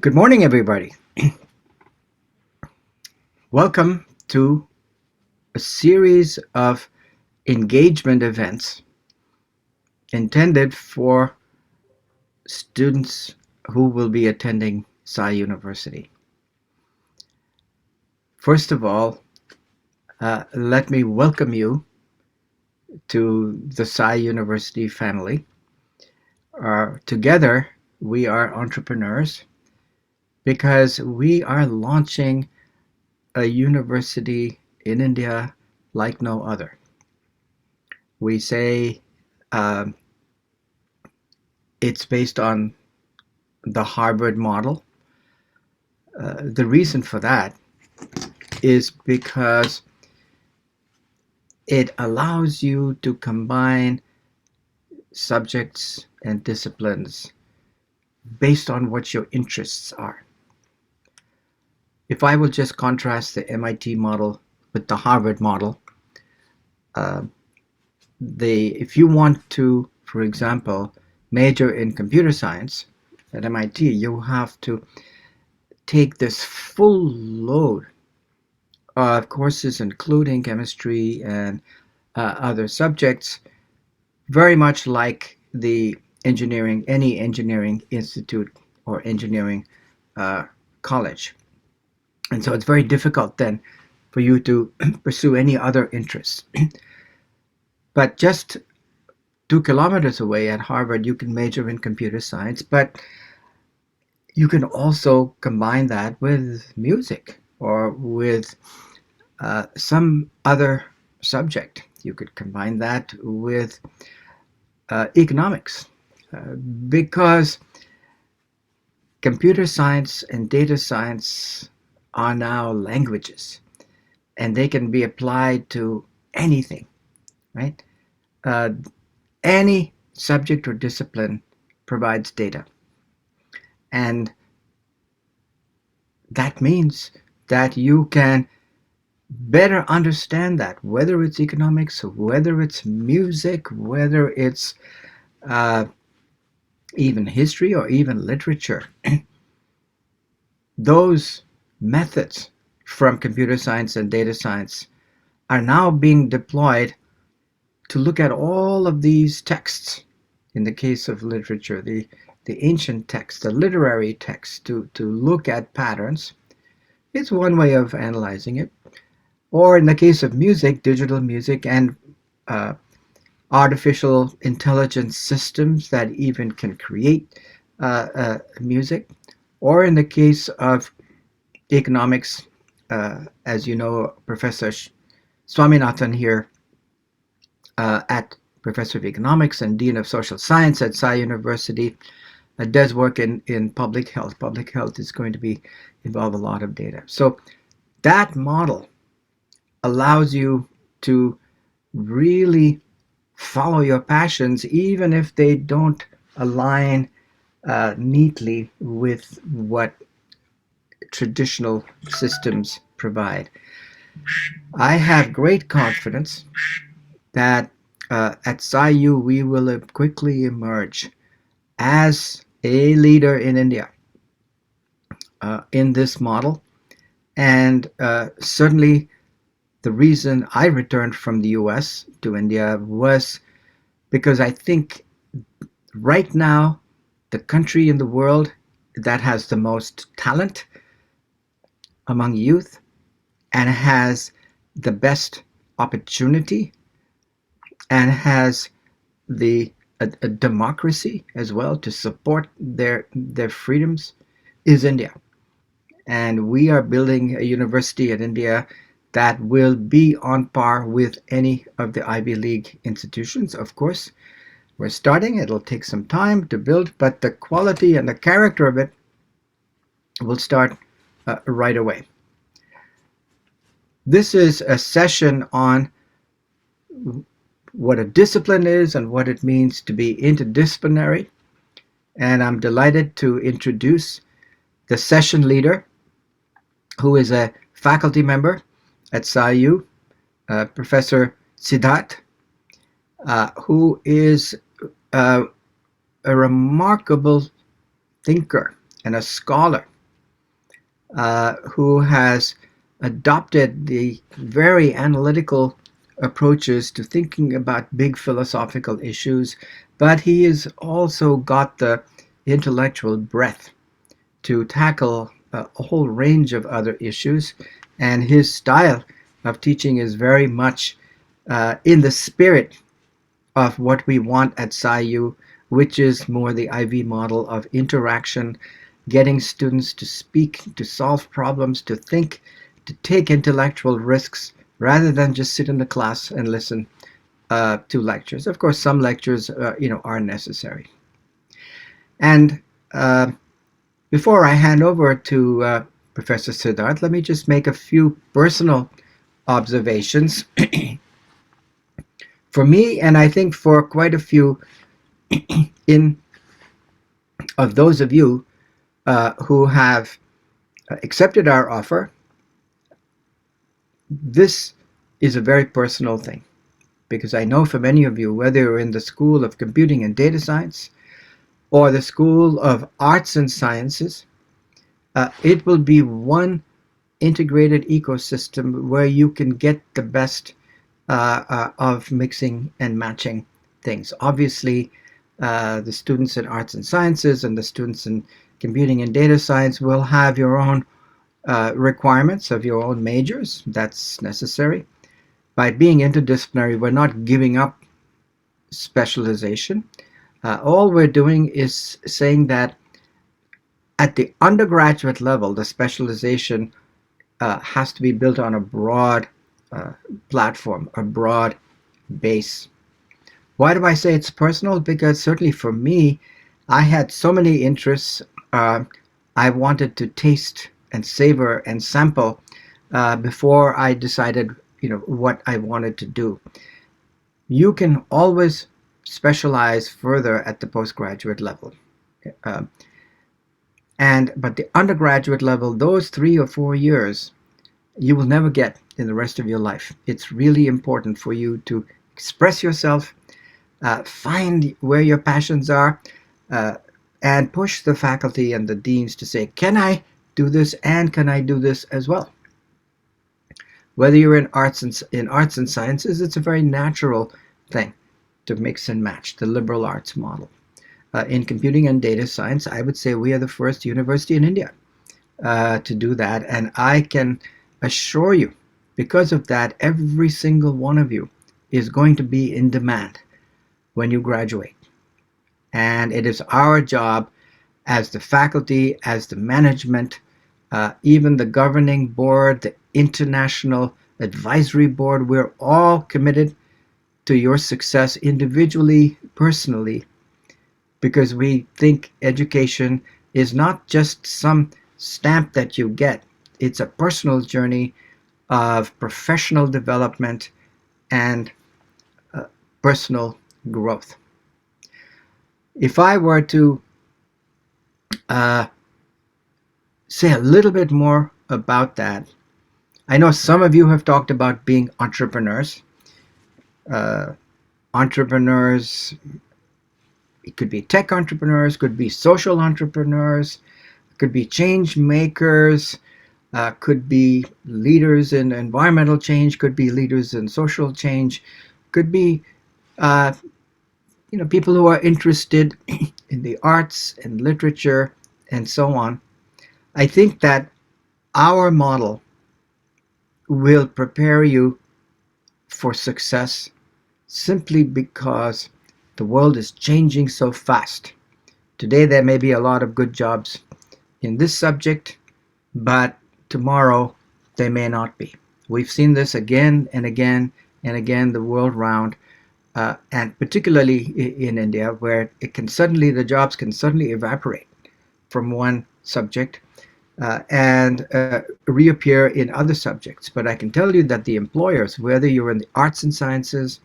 Good morning, everybody. Welcome to a series of engagement events intended for students who will be attending Sai University. First of all, let me welcome you to the Sai University family. Together, we are entrepreneurs because we are launching a university in India like no other. We say it's based on the Harvard model. The reason for that is because it allows you to combine subjects and disciplines based on what your interests are. If I will just contrast the MIT model with the Harvard model, if you want to, for example, major in computer science at MIT, you have to take this full load of courses, including chemistry and other subjects, very much like any engineering institute or engineering college. And so it's very difficult then for you to pursue any other interests. But just 2 kilometers away at Harvard, you can major in computer science, but you can also combine that with music or with some other subject. You could combine that with economics, because computer science and data science are now languages, and they can be applied to anything, right? Any subject or discipline provides data. And that means that you can better understand that, whether it's economics, whether it's music, whether it's even history or even literature. Those methods from computer science and data science are now being deployed to look at all of these texts. In the case of literature, the ancient text, the literary text, to look at patterns. It's one way of analyzing it. Or in the case of music, digital music and artificial intelligence systems that even can create music. Or in the case of economics, as you know, Professor Swaminathan here at Professor of Economics and Dean of Social Science at Sai University does work in public health. Public health is going to involve a lot of data. So that model allows you to really follow your passions, even if they don't align neatly with what traditional systems provide. I have great confidence that at SciU we will quickly emerge as a leader in India in this model. And certainly the reason I returned from the US to India was because I think right now the country in the world that has the most talent among youth and has the best opportunity and has a democracy as well to support their freedoms is India. And we are building a university in India that will be on par with any of the Ivy League institutions. Of course, we're starting. It'll take some time to build, but the quality and the character of it will start right away. This is a session on what a discipline is and what it means to be interdisciplinary. And I'm delighted to introduce the session leader, who is a faculty member at SciU, Professor Siddharth, who is a remarkable thinker and a scholar who has adopted the very analytical approaches to thinking about big philosophical issues, but he has also got the intellectual breadth to tackle a whole range of other issues, and his style of teaching is very much in the spirit of what we want at Sai U, which is more the IV model of interaction, getting students to speak, to solve problems, to think, to take intellectual risks, rather than just sit in the class and listen to lectures. Of course, some lectures, are necessary. And before I hand over to Professor Siddharth, let me just make a few personal observations. For me, and I think for quite a few in of those of you who have accepted our offer, this is a very personal thing, because I know for many of you, whether you're in the School of Computing and Data Science or the School of Arts and Sciences, it will be one integrated ecosystem where you can get the best of mixing and matching things. Obviously, the students in arts and sciences and the students in computing and data science will have your own requirements of your own majors. That's necessary. By being interdisciplinary, we're not giving up specialization. All we're doing is saying that at the undergraduate level, the specialization has to be built on a broad platform, a broad base. Why do I say it's personal? Because certainly for me, I had so many interests. I wanted to taste and savor and sample before I decided, what I wanted to do. You can always specialize further at the postgraduate level. Uh, but the undergraduate level, those 3 or 4 years, you will never get in the rest of your life. It's really important for you to express yourself, find where your passions are, and push the faculty and the deans to say, can I do this, and can I do this as well? Whether you're in arts and sciences, it's a very natural thing to mix and match the liberal arts model. In computing and data science, I would say we are the first university in India to do that, and I can assure you, because of that, every single one of you is going to be in demand when you graduate. And it is our job as the faculty, as the management, even the governing board, the international advisory board, we're all committed to your success individually, personally, because we think education is not just some stamp that you get. It's a personal journey of professional development and personal growth. If I were to say a little bit more about that, I know some of you have talked about being entrepreneurs. Entrepreneurs, it could be tech entrepreneurs, could be social entrepreneurs, could be change makers, could be leaders in environmental change, could be leaders in social change, could be people who are interested in the arts and literature and so on. I think that our model will prepare you for success simply because the world is changing so fast. Today there may be a lot of good jobs in this subject, but tomorrow they may not be. We've seen this again and again and again the world round, and particularly in India, where the jobs can suddenly evaporate from one subject and reappear in other subjects. But I can tell you that the employers, whether you're in the arts and sciences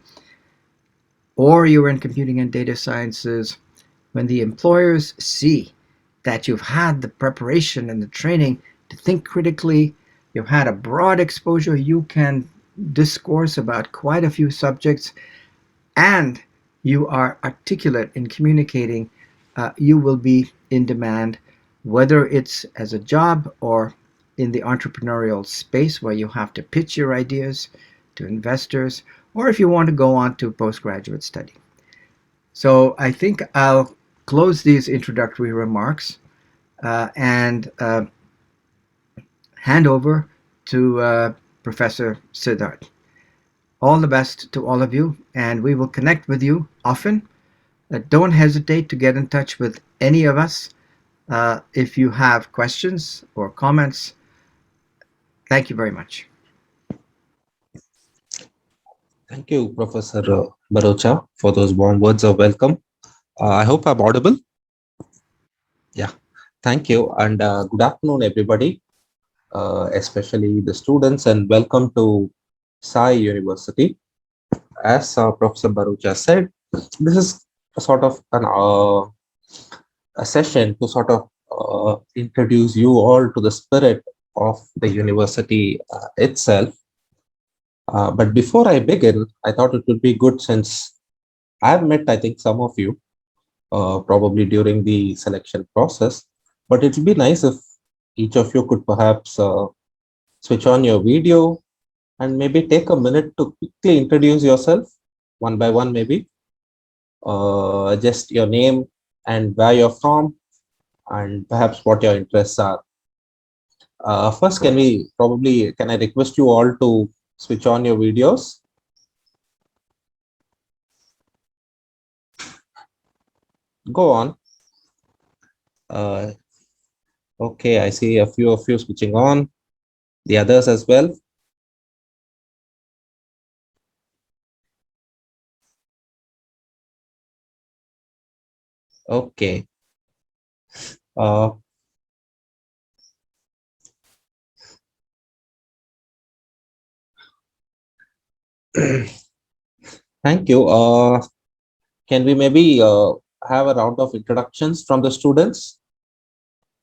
or you're in computing and data sciences, when the employers see that you've had the preparation and the training to think critically, you've had a broad exposure, you can discourse about quite a few subjects, and you are articulate in communicating, you will be in demand, whether it's as a job or in the entrepreneurial space where you have to pitch your ideas to investors, or if you want to go on to postgraduate study. So I think I'll close these introductory remarks and hand over to Professor Siddharth. All the best to all of you, and we will connect with you often. Don't hesitate to get in touch with any of us if you have questions or comments. Thank you very much. Thank you, Professor Bharucha, for those warm words of welcome. I hope I'm audible. Yeah, thank you, and good afternoon, everybody, especially the students, and welcome to Sai University. As Professor Bharucha said, this is a sort of a session to sort of introduce you all to the spirit of the university itself. But before I begin, I thought it would be good, since I've met, I think, some of you probably during the selection process, but it would be nice if each of you could perhaps switch on your video and maybe take a minute to quickly introduce yourself one by one, maybe just your name and where you're from, and perhaps what your interests are. First, can I request you all to switch on your videos? Go on. Okay, I see a few of you switching on. The others as well. Okay. Thank you. Can we maybe have a round of introductions from the students?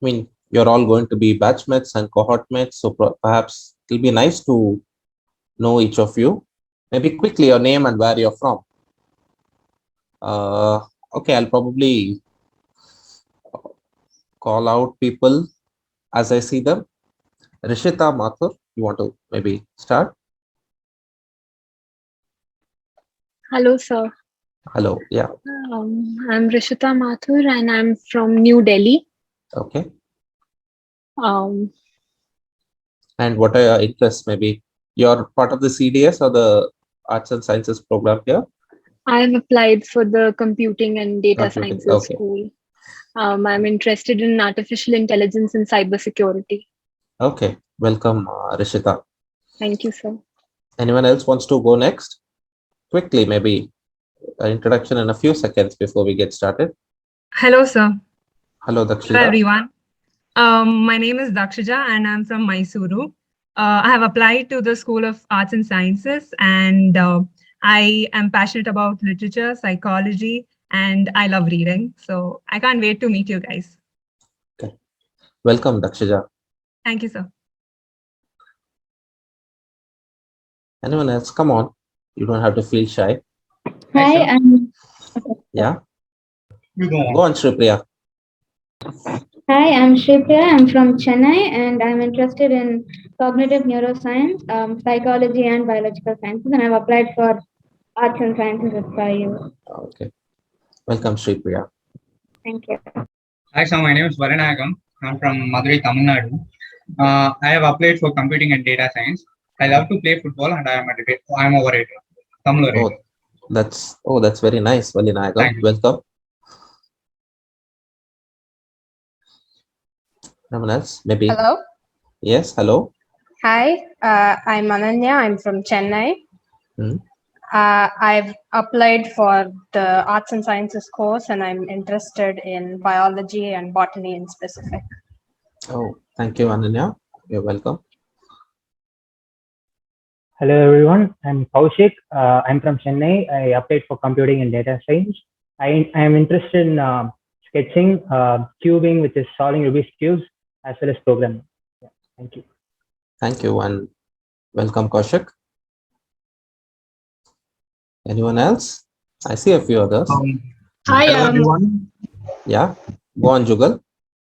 I mean, you're all going to be batchmates and cohort mates, so perhaps it'll be nice to know each of you. Maybe quickly your name and where you're from. Okay, I'll probably call out people as I see them. Rishita Mathur, you want to maybe start? Hello, sir. Hello, yeah. I'm Rishita Mathur and I'm from New Delhi. Okay. Um, And what are your interests? Maybe you're part of the CDS or the Arts and Sciences program here? I've applied for the Computing and Data Computing, Sciences okay. school. I'm interested in artificial intelligence and cybersecurity. Okay, welcome, Rishita. Thank you, sir. Anyone else wants to go next? Quickly, maybe an introduction in a few seconds before we get started. Hello, sir. Hello, Dakshita. Hello, everyone. My name is Dakshija and I'm from Mysuru. I have applied to the School of Arts and Sciences, and I am passionate about literature, psychology, and I love reading. So I can't wait to meet you guys. Okay. Welcome, Dakshija. Thank you, sir. Anyone else? Come on. You don't have to feel shy. Hi, Yeah. Go on, Shripriya. I'm Shripriya. I'm from Chennai and I'm interested in cognitive neuroscience, psychology, and biological sciences. And I've applied for arts and sciences at Sai University. Okay. Welcome, Shripriya. Thank you. Hi, sir. My name is Varanagam. I'm from Madurai, Tamil Nadu. I have applied for computing and data science. I love to play football and I am a orator. Tamil orator. That's very nice, Varanagam. Welcome. Anyone else? Maybe. Hello. Yes. Hello. Hi. I'm Ananya. I'm from Chennai. Hmm. I've applied for the Arts and Sciences course, and I'm interested in biology and botany in specific. Oh, thank you, Ananya. You're welcome. Hello everyone, I'm Kaushik. I'm from Chennai. I applied for computing and data science. I am interested in sketching, cubing, which is solving Rubik's cubes, as well as programming. Yeah, thank you. Thank you, and welcome, Kaushik. Anyone else? I see a few others. Hi, everyone. Yeah, go on, Jugal.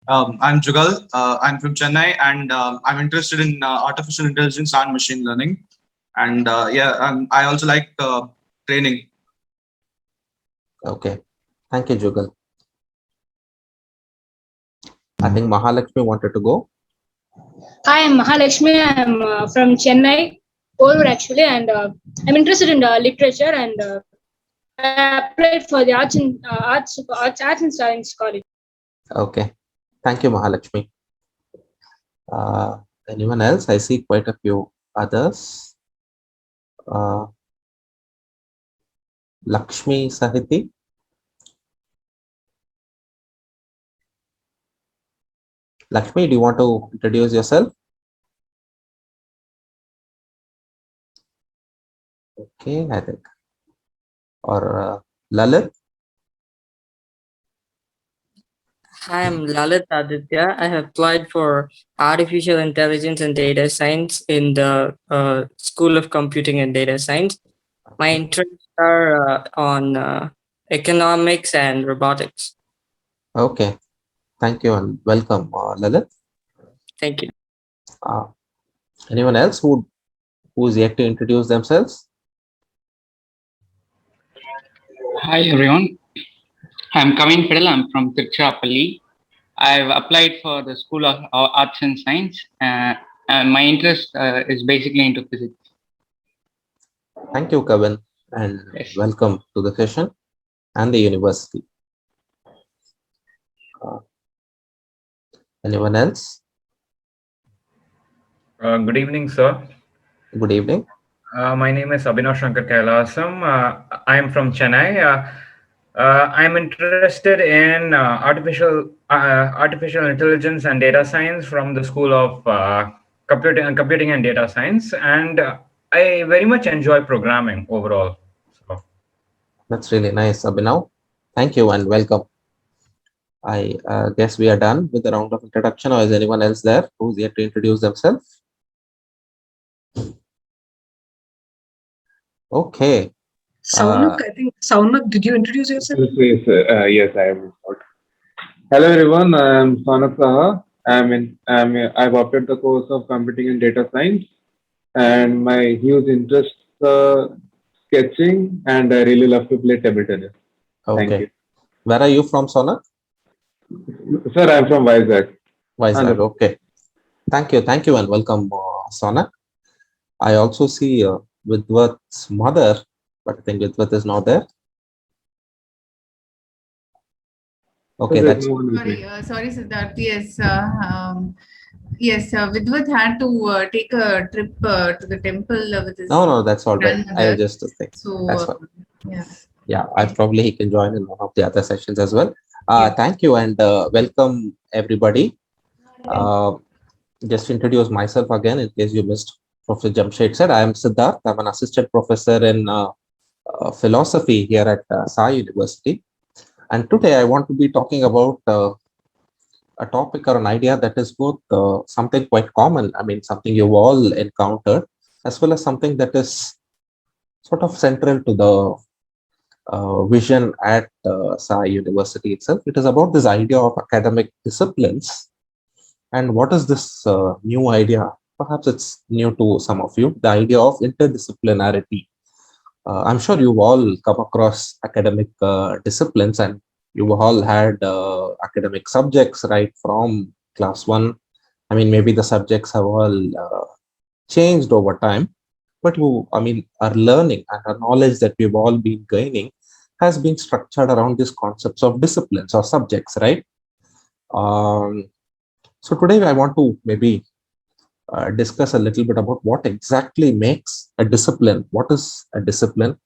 I'm Jugal. I'm from Chennai, and I'm interested in artificial intelligence and machine learning. And I also like training. Okay. Thank you, Jugal. I think Mahalakshmi wanted to go. Hi, I'm Mahalakshmi. I'm from Chennai, Kollur actually, and I'm interested in literature, and I applied for the Arts and Science College. Okay. Thank you, Mahalakshmi. Anyone else? I see quite a few others. Lakshmi Sahiti. Lakshmi, do you want to introduce yourself? Okay, I think. Or Lalit? Hi, I'm Lalit Aditya. I have applied for Artificial Intelligence and Data Science in the School of Computing and Data Science. My interests are on economics and robotics. Okay. Thank you and welcome, Lalit. Thank you. Anyone else who is yet to introduce themselves? Hi everyone, I'm Kavin Fidel. I'm from Tiruchirappalli. I've applied for the School of Arts and Science, and my interest is basically into physics. Thank you, Kavin, and welcome to the session and the university. Anyone else? Good evening, sir. Good evening. My name is Abhinav Shankar Kailasam. I am from Chennai. I'm interested in artificial intelligence and data science from the School of Computing and Data Science, and I very much enjoy programming overall. So. That's really nice, Abhinav. Thank you and welcome. I guess we are done with the round of introduction, or is anyone else there who's yet to introduce themselves? Okay. Saunak, I think Saunak, did you introduce yourself? Yes, I am. Hello everyone, I am Saunak Saha. I've opted the course of Computing and Data Science, and my huge interest sketching, and I really love to play table tennis. Okay. Thank you. Where are you from, Saunak? Sir, I am from Vizag. Vizag, okay. Thank you and welcome, Saunak. I also see Vidwat's mother, but I think Vidwat is not there. Okay, that's sorry, Siddharth. Yes, Vidwat had to take a trip to the temple with his. No, that's all right. I just think so. That's fine. Yeah, I probably he can join in one of the other sessions as well. Thank you and welcome everybody. Just introduce myself again in case you missed. Professor Jamshed said, I am Siddharth. I'm an assistant professor in philosophy here at Sai University. And today I want to be talking about a topic or an idea that is both something quite common, I mean, something you've all encountered, as well as something that is sort of central to the vision at Sai University itself. It is about this idea of academic disciplines. And what is this new idea? Perhaps it's new to some of you, the idea of interdisciplinarity. I'm sure you've all come across academic disciplines, and you've all had academic subjects right from class 1. I mean, maybe the subjects have all changed over time, but our learning and our knowledge that we've all been gaining has been structured around these concepts of disciplines or subjects, right? So today I want to maybe discuss a little bit about what exactly makes a discipline. What is a discipline,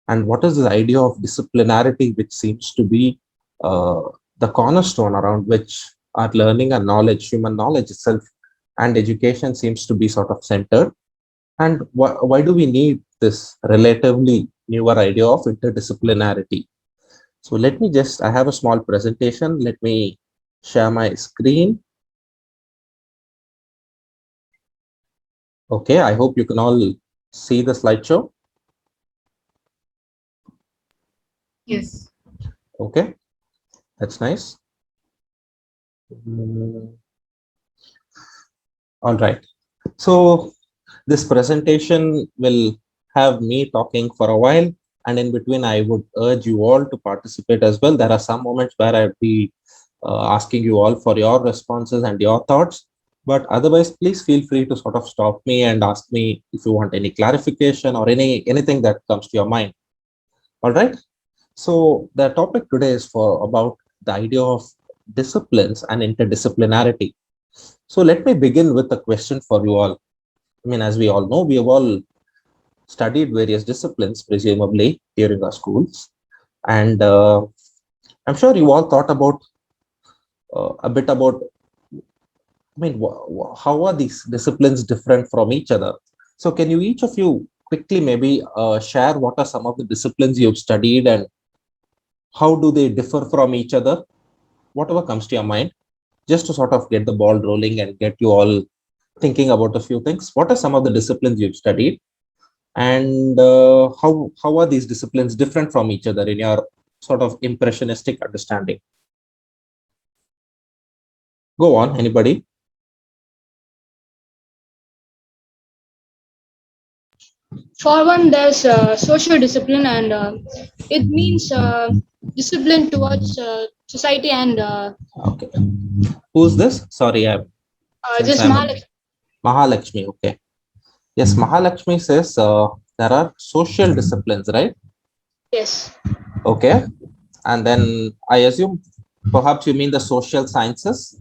and what is the idea of disciplinarity, which seems to be the cornerstone around which our learning and knowledge, human knowledge itself, and education seems to be sort of centered. And why do we need this relatively newer idea of interdisciplinarity? So let me I have a small presentation. Let me share my screen. Okay, I hope you can all see the slideshow. Yes. Okay, that's nice. All right. So this presentation will have me talking for a while, and in between I would urge you all to participate as well. There are some moments where I'll be asking you all for your responses and your thoughts, but otherwise please feel free to sort of stop me and ask me if you want any clarification or anything that comes to your mind. All right. So the topic today is about the idea of disciplines and interdisciplinarity. So let me begin with a question for you all. I mean, as we all know, we have all studied various disciplines, presumably, during our schools. And I'm sure you all thought about a bit about, I mean, how are these disciplines different from each other? So can you, each of you, quickly maybe share what are some of the disciplines you've studied and how do they differ from each other? Whatever comes to your mind, just to sort of get the ball rolling and get you all thinking about a few things. What are some of the disciplines you've studied, and how are these disciplines different from each other in your sort of impressionistic understanding? Go on, anybody? For one, there's social discipline, and it means discipline towards society and. Okay. Who's this? Sorry, Just Mahalakshmi. Mahalakshmi. Okay. Yes, Mahalakshmi says there are social disciplines, right? Yes. Okay. And then I assume perhaps you mean the social sciences?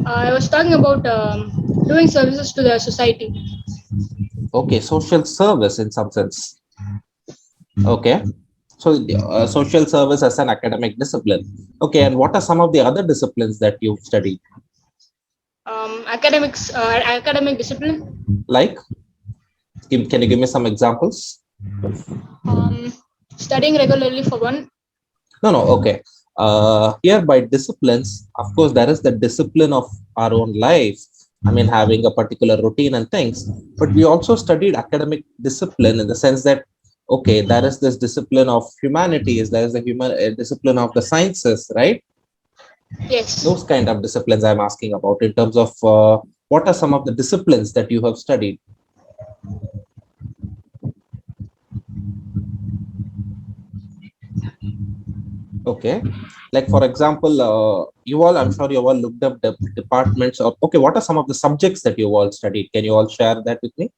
I was talking about doing services to the society. Okay, social service in some sense. Okay. So social service as an academic discipline. Okay, and what are some of the other disciplines that you've studied? Academic discipline. Like? Can you give me some examples? Studying regularly for one. No, okay. Here by disciplines, of course, there is the discipline of our own life. I mean, having a particular routine and things. But we also studied academic discipline in the sense that, okay, there is this discipline of humanities, there is the discipline of the sciences, right? Yes. Those kind of disciplines I'm asking about in terms of what are some of the disciplines that you have studied? Okay, like for example, I'm sure you all looked up the departments of, okay, what are some of the subjects that you all studied? Can you all share that with me?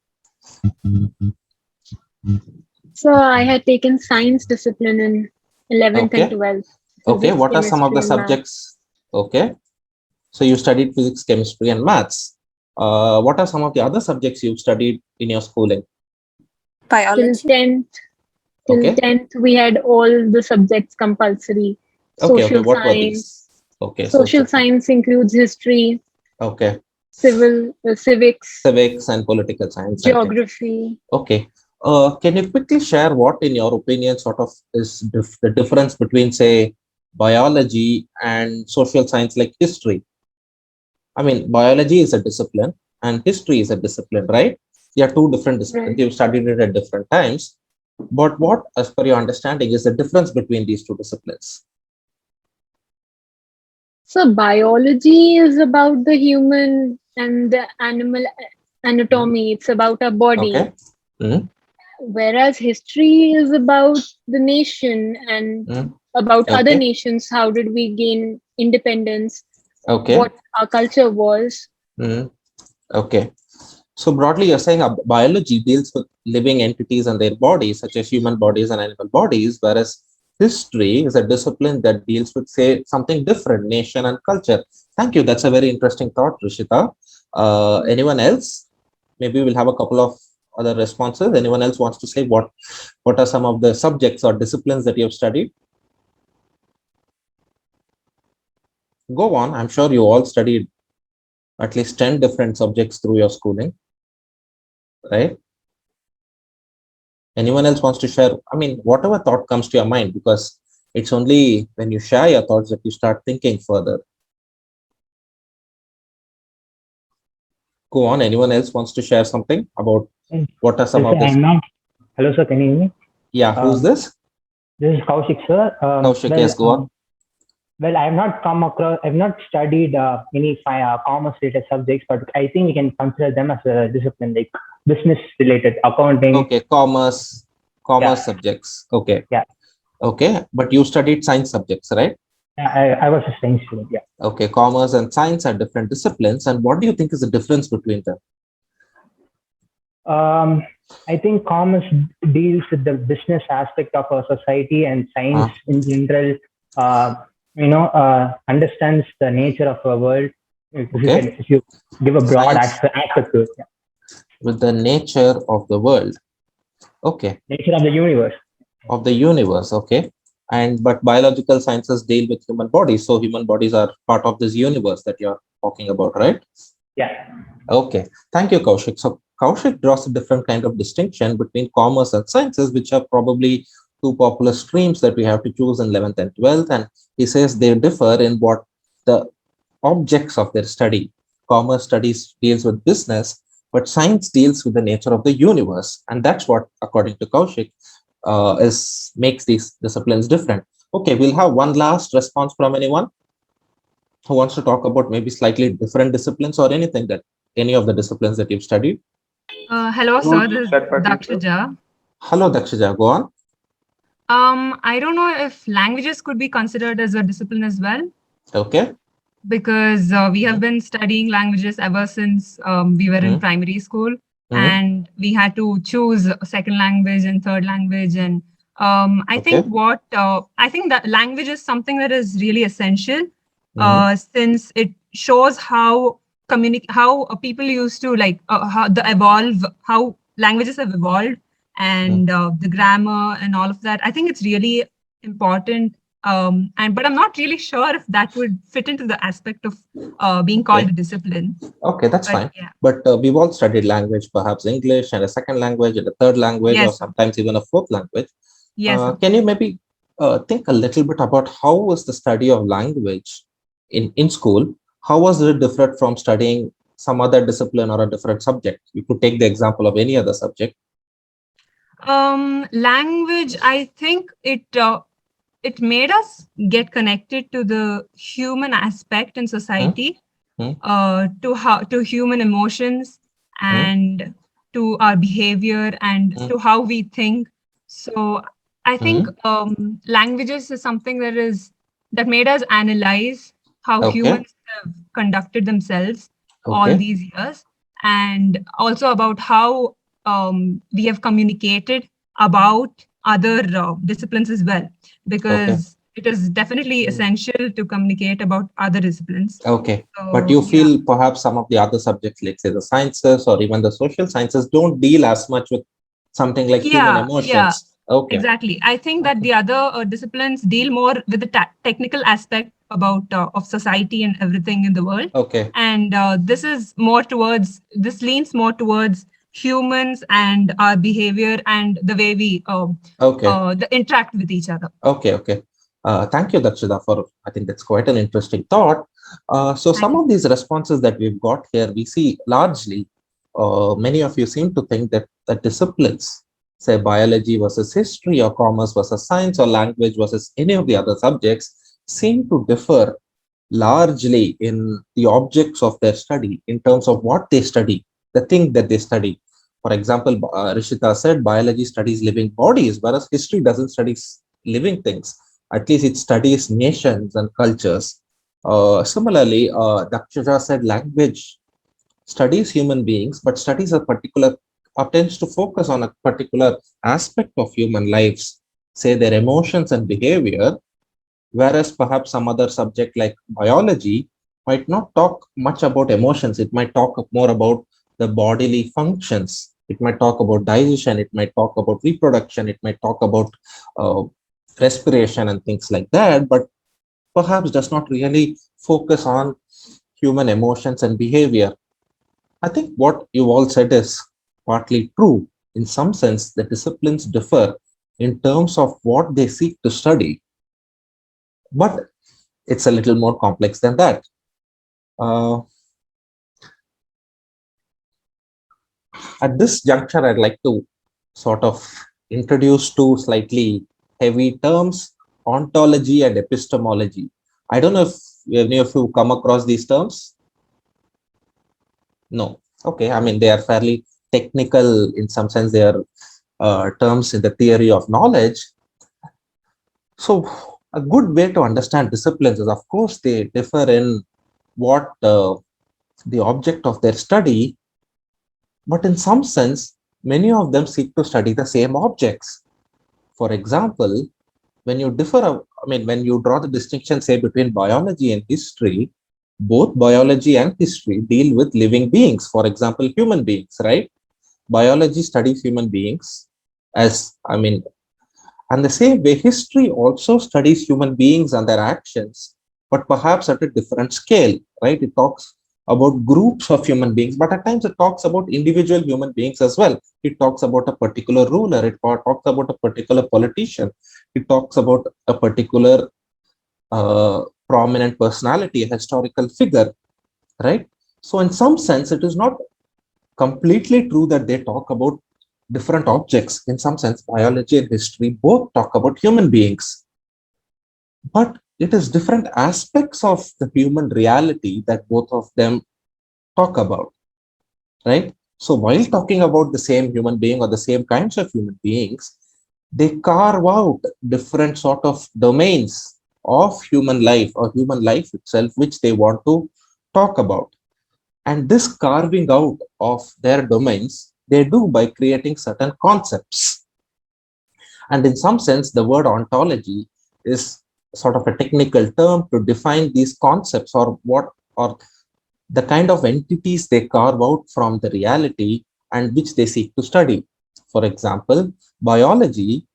So I had taken science discipline in 11th Okay. and 12th. Okay, what are some of the subjects? Okay, so you studied physics, chemistry, and maths. What are some of the other subjects you've studied in your schooling? Biology. Till 10th, we had all the subjects compulsory. Okay, what were these? Okay, social science includes history. Okay. Civics and political science. Geography. Okay. Can you quickly share what, in your opinion, sort of is the difference between, say, biology and social science like history? I mean, biology is a discipline and history is a discipline, right? They are two different disciplines. Right. You've studied it at different times. But what, as per your understanding, is the difference between these two disciplines? So biology is about the human and the animal anatomy. It's about our body. Okay. Mm-hmm. Whereas history is about the nation and about other nations. How did we gain independence? Okay. What our culture was. Okay. So broadly, you're saying biology deals with living entities and their bodies, such as human bodies and animal bodies, whereas history is a discipline that deals with, say, something different, nation and culture. Thank you. That's a very interesting thought, Rishita. Anyone else? Maybe we'll have a couple of other responses. Anyone else wants to say what are some of the subjects or disciplines that you have studied? Go on. I'm sure you all studied at least 10 different subjects through your schooling, right? Anyone else wants to share? I mean, whatever thought comes to your mind, because it's only when you share your thoughts that you start thinking further. Go on. Anyone else wants to share something about what are some of this? Hello, sir. Can you hear me? Yeah. Who's this? This is Kaushik, sir. Kaushik, yes, go on. Well, I have not come across, I've not studied any commerce related subjects, but I think we can consider them as a discipline, like business related, accounting. Okay, commerce subjects. Okay. Yeah. Okay, but you studied science subjects, right? I was a science student, yeah. Okay, commerce and science are different disciplines. And what do you think is the difference between them? I think commerce deals with the business aspect of our society, and science in general, understands the nature of our world. If you give a broad aspect to it. Yeah. With the nature of the world. Okay. Nature of the universe. Of the universe, okay. But biological sciences deal with human bodies, so human bodies are part of this universe that you're talking about, right? Yeah. Okay, thank you, Kaushik. So Kaushik draws a different kind of distinction between commerce and sciences, which are probably two popular streams that we have to choose in 11th and 12th, and he says they differ in what the objects of their study. Commerce studies deals with business, but science deals with the nature of the universe, and that's what, according to Kaushik, makes these disciplines different. Okay, we'll have one last response from anyone who wants to talk about maybe slightly different disciplines or anything that any of the disciplines that you've studied. Hello, sir. This is Dakshaja. Hello, Dakshaja. Go on. I don't know if languages could be considered as a discipline as well. Okay. Because we have been studying languages ever since we were in primary school, and we had to choose a second language and third language. And I think that language is something that is really essential, since it shows how people used to how languages have evolved, and the grammar and all of that. I think it's really important. But I'm not really sure if that would fit into the aspect of being called a discipline. Okay, that's fine. Yeah. But we've all studied language, perhaps English and a second language and a third language, or sometimes even a fourth language. Yes. Can you maybe think a little bit about how was the study of language in school? How was it different from studying some other discipline or a different subject? You could take the example of any other subject. Language, I think it made us get connected to the human aspect in society, to human emotions, and to our behavior, and to how we think. So I think languages is something that made us analyze how humans have conducted themselves all these years, and also about how we have communicated about other disciplines as well, because it is definitely essential to communicate about other disciplines. Okay, so, but you feel perhaps some of the other subjects, like say the sciences or even the social sciences, don't deal as much with something like human emotions. Yeah. Okay, exactly. I think that the other disciplines deal more with the technical aspect about of society and everything in the world. Okay, and this leans more towards humans and our behavior and the way we interact with each other. Okay. Thank you, Dakshida, for I think that's quite an interesting thought. So some of these responses that we've got here, we see largely, many of you seem to think that the disciplines, say biology versus history, or commerce versus science, or language versus any of the other subjects, seem to differ largely in the objects of their study, in terms of what they study, the thing that they study. For example, Rishita said biology studies living bodies, whereas history doesn't study living things. At least it studies nations and cultures. Similarly, Dakshaja said language studies human beings, but studies tends to focus on a particular aspect of human lives, say their emotions and behavior, whereas perhaps some other subject like biology might not talk much about emotions. It might talk more about the bodily functions. It might talk about digestion. It might talk about reproduction. It might talk about respiration and things like that, but perhaps does not really focus on human emotions and behavior. I think what you all said is partly true. In some sense, the disciplines differ in terms of what they seek to study, but it's a little more complex than that. At this juncture, I'd like to sort of introduce two slightly heavy terms, ontology and epistemology. I don't know if any of you come across these terms. No. Okay. I mean, they are fairly technical in some sense. They are terms in the theory of knowledge. So a good way to understand disciplines is, of course, they differ in what the object of their study, but in some sense, many of them seek to study the same objects. For example, when you when you draw the distinction, say, between biology and history, both biology and history deal with living beings. For example, human beings, right? Biology studies human beings and the same way, history also studies human beings and their actions, but perhaps at a different scale, right? It talks about groups of human beings, but at times it talks about individual human beings as well. It talks about a particular ruler, it talks about a particular politician, it talks about a particular prominent personality, a historical figure, right? So in some sense, it is not completely true that they talk about different objects. In some sense, biology and history both talk about human beings, but it is different aspects of the human reality that both of them talk about, right? So while talking about the same human being or the same kinds of human beings, they carve out different sort of domains of human life or human life itself, which they want to talk about. And this carving out of their domains, they do by creating certain concepts. And in some sense, the word ontology is sort of a technical term to define these concepts or the kind of entities they carve out from the reality and which they seek to study. For example, biology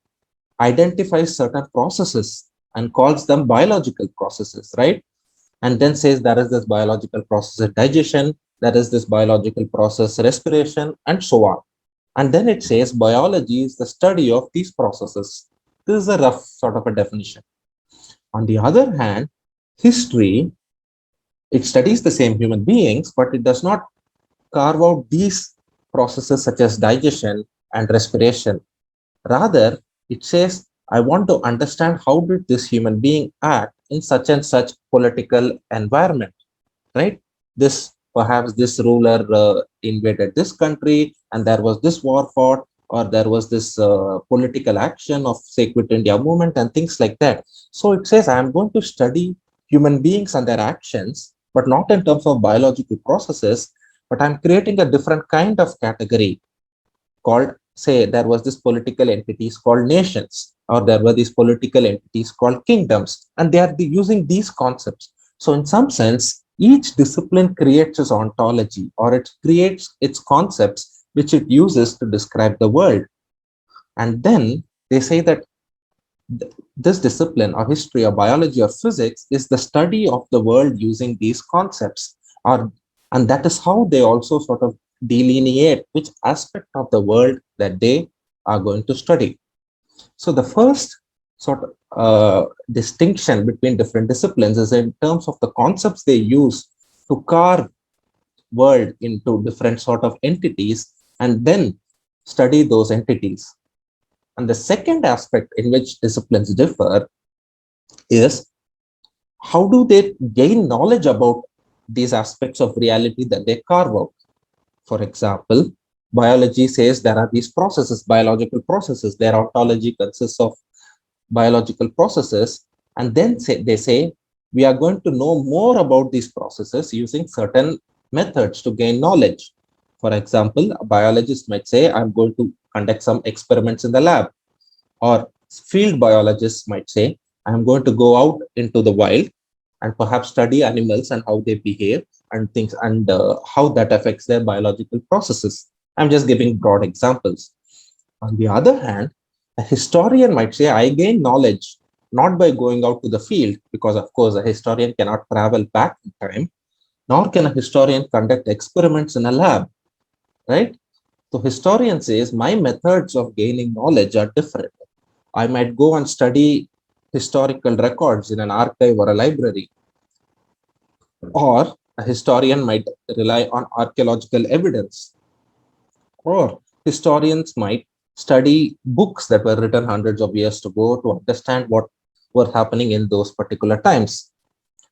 identifies certain processes and calls them biological processes, right? And then says there is this biological process digestion, there is this biological process respiration, and so on. And then it says biology is the study of these processes. This is a rough sort of a definition. On the other hand, history, it studies the same human beings, but it does not carve out these processes such as digestion and respiration. Rather, it says, I want to understand how did this human being act in such and such political environment, right? Perhaps this ruler invaded this country and there was this war fought, or there was this political action of, say, Quit India movement and things like that. So it says, I'm going to study human beings and their actions, but not in terms of biological processes, but I'm creating a different kind of category called, say, there was this political entities called nations, or there were these political entities called kingdoms, and they are using these concepts. So in some sense, each discipline creates its ontology, or it creates its concepts which it uses to describe the world. And then they say that this discipline or history or biology or physics is the study of the world using these concepts, and that is how they also sort of delineate which aspect of the world that they are going to study. So the first sort of distinction between different disciplines is in terms of the concepts they use to carve world into different sort of entities and then study those entities. And the second aspect in which disciplines differ is how do they gain knowledge about these aspects of reality that they carve out. For example, biology says there are these processes, biological processes. Their ontology consists of biological processes, and then they say we are going to know more about these processes using certain methods to gain knowledge. For example, a biologist might say, I'm going to conduct some experiments in the lab, or field biologists might say, I'm going to go out into the wild and perhaps study animals and how they behave and things, and how that affects their biological processes. I'm just giving broad examples. On the other hand, a historian might say, I gain knowledge not by going out to the field, because of course a historian cannot travel back in time, nor can a historian conduct experiments in a lab, right? So historian says, my methods of gaining knowledge are different. I might go and study historical records in an archive or a library, or a historian might rely on archaeological evidence, or historians might study books that were written hundreds of years ago to understand what were happening in those particular times.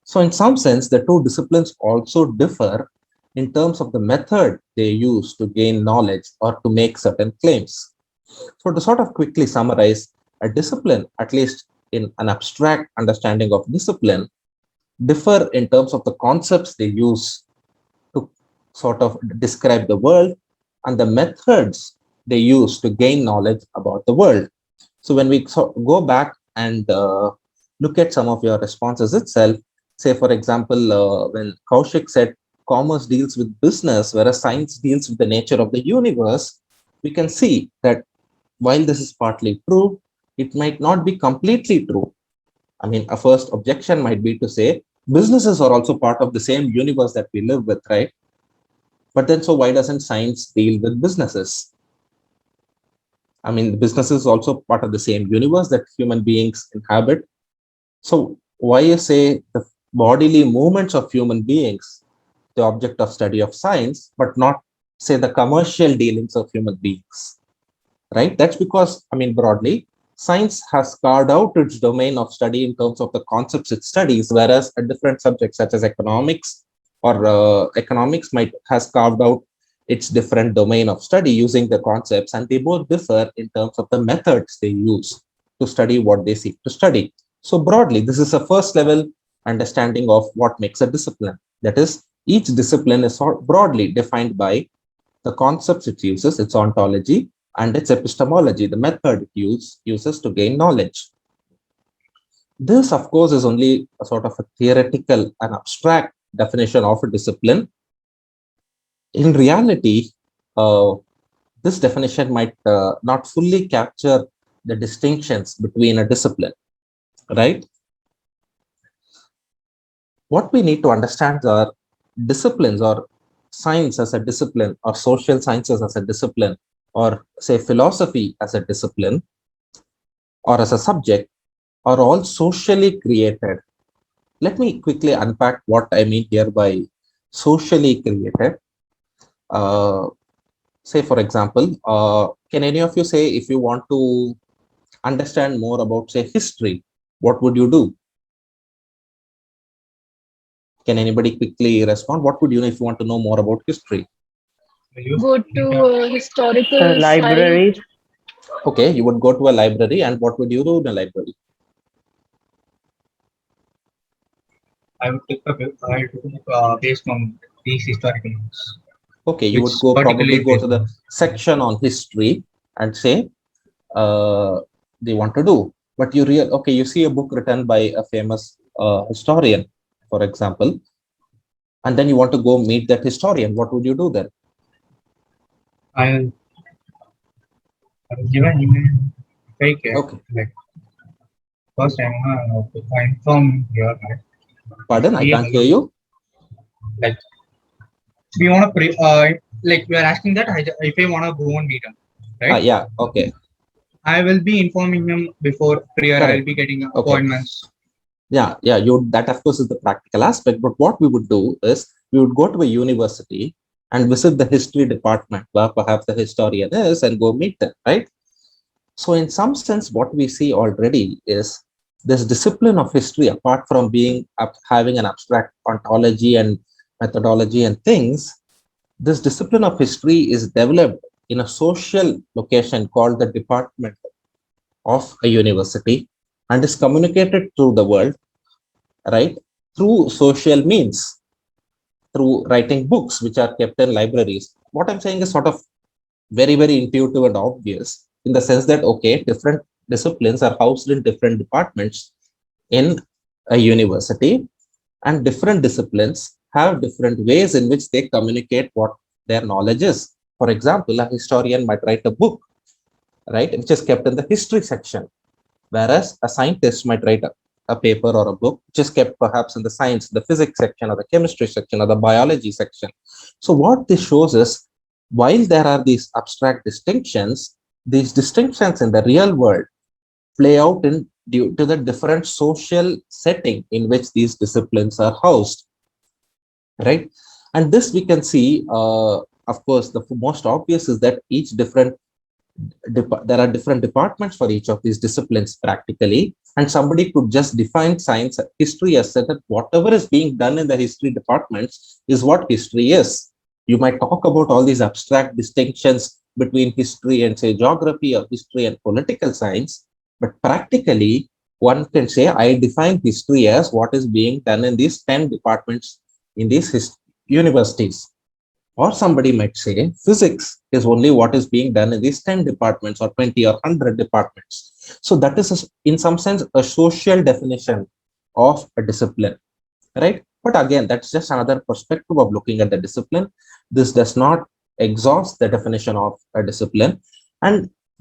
So in some sense, the two disciplines also differ in terms of the method they use to gain knowledge or to make certain claims. So to sort of quickly summarize, a discipline, at least in an abstract understanding of discipline, differ in terms of the concepts they use to sort of describe the world and the methods they use to gain knowledge about the world. So when we go back and look at some of your responses itself, say for example, when Kaushik said commerce deals with business, whereas science deals with the nature of the universe, we can see that while this is partly true, it might not be completely true. I mean, a first objection might be to say businesses are also part of the same universe that we live with, right? But then, so why doesn't science deal with businesses? I mean, business is also part of the same universe that human beings inhabit. So why you say the bodily movements of human beings, the object of study of science, but not say the commercial dealings of human beings, right? That's because, I mean, broadly, science has carved out its domain of study in terms of the concepts it studies, whereas a different subject such as economics or economics has carved out its different domain of study using the concepts, and they both differ in terms of the methods they use to study what they seek to study. So broadly, this is a first level understanding of what makes a discipline. That is, each discipline is broadly defined by the concepts it uses, its ontology, and its epistemology, the method it uses to gain knowledge. This, of course, is only a sort of a theoretical and abstract definition of a discipline. In reality, this definition might not fully capture the distinctions between a discipline, right? What we need to understand are disciplines, or science as a discipline, or social sciences as a discipline, or say philosophy as a discipline or as a subject, are all socially created. Let me quickly unpack what I mean here by socially created. Say for example, can any of you say, if you want to understand more about say history, what would you do? Can anybody quickly respond? What would you know if you want to know more about history? Go to historical libraries. Okay, you would go to a library, and what would you do in a library? I would take a book based on these historical books. Okay, you would probably go to the section on history and say they want to do. But you see a book written by a famous historian, for example, and then you want to go meet that historian. What would you do then? I'll give an email. Take care. Okay. Like, first, I'm gonna inform here. Pardon, I can't hear you. Like, we want to like we are asking that if I want to go and meet him, right? Yeah. Okay. I will be informing him before prayer. Correct. I will be getting appointments. Okay. Yeah. That of course is the practical aspect. But what we would do is we would go to a university and visit the history department where perhaps the historian is and go meet them, right? So in some sense, what we see already is this discipline of history, apart from having an abstract ontology and methodology and things, this discipline of history is developed in a social location called the department of a university and is communicated through the world, right, through social means, through writing books which are kept in libraries. What I'm saying is sort of very, very intuitive and obvious in the sense that, okay, different disciplines are housed in different departments in a university, and different disciplines have different ways in which they communicate what their knowledge is. For example, a historian might write a book, right, which is kept in the history section, whereas a scientist might write a paper or a book which is kept perhaps in the science, the physics section, or the chemistry section, or the biology section. So what this shows is, while there are these abstract distinctions, these distinctions in the real world play out due to the different social setting in which these disciplines are housed, right? And this we can see, of course, the most obvious is that there are different departments for each of these disciplines practically, And somebody could just define science history as that whatever is being done in the history departments is what history is. You might talk about all these abstract distinctions between history and say geography or history and political science, but practically one can say I define history as what is being done in these 10 departments in these universities. Or somebody might say physics is only what is being done in these 10 departments or 20 or 100 departments. So that is in some sense a social definition of a discipline, right? But again, that's just another perspective of looking at the discipline. This does not exhaust the definition of a discipline,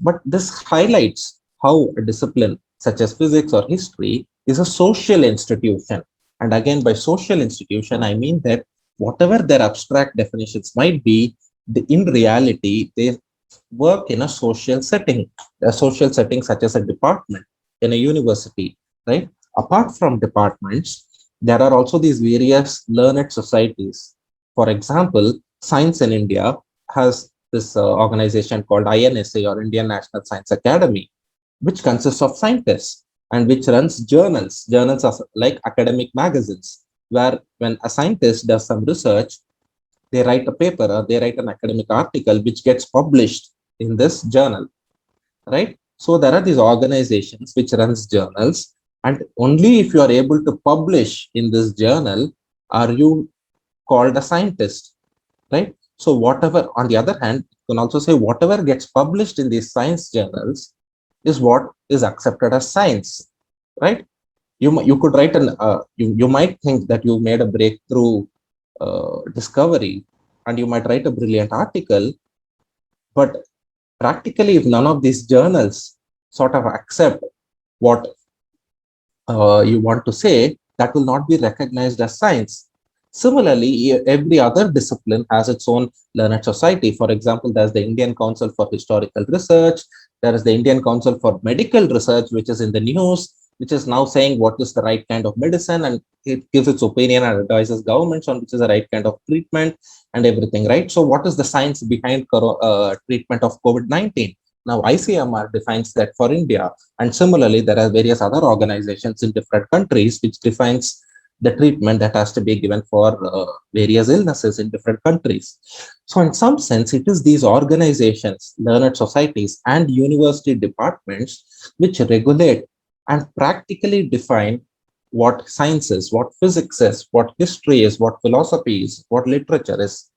but this highlights how a discipline such as physics or history is a social institution. And again, by social institution, I mean that whatever their abstract definitions might be, in reality, they work in a social setting such as a department in a university, right? Apart from departments, there are also these various learned societies. For example, Science in India has this organization called INSA, or Indian National Science Academy, which consists of scientists and which runs journals. Journals are like academic magazines, where when a scientist does some research, they write a paper or they write an academic article which gets published in this journal, right? So there are these organizations which runs journals, and only if you are able to publish in this journal are you called a scientist, right? So whatever, on the other hand, you can also say whatever gets published in these science journals is what is accepted as science, right? You could write you might think that you made a breakthrough discovery and you might write a brilliant article, but practically if none of these journals sort of accept what you want to say, that will not be recognized as science. Similarly, every other discipline has its own learned society. For example, there's the Indian Council for Historical Research. There is the Indian Council for Medical Research, which is in the news, which is now saying what is the right kind of medicine, and it gives its opinion and advises governments on which is the right kind of treatment and everything, right? So what is the science behind treatment of COVID-19? Now, ICMR defines that for India. And similarly, there are various other organizations in different countries which defines the treatment that has to be given for various illnesses in different countries. So in some sense, it is these organizations, learned societies, and university departments which regulate and practically define what science is, what physics is, what history is, what philosophy is, what literature is.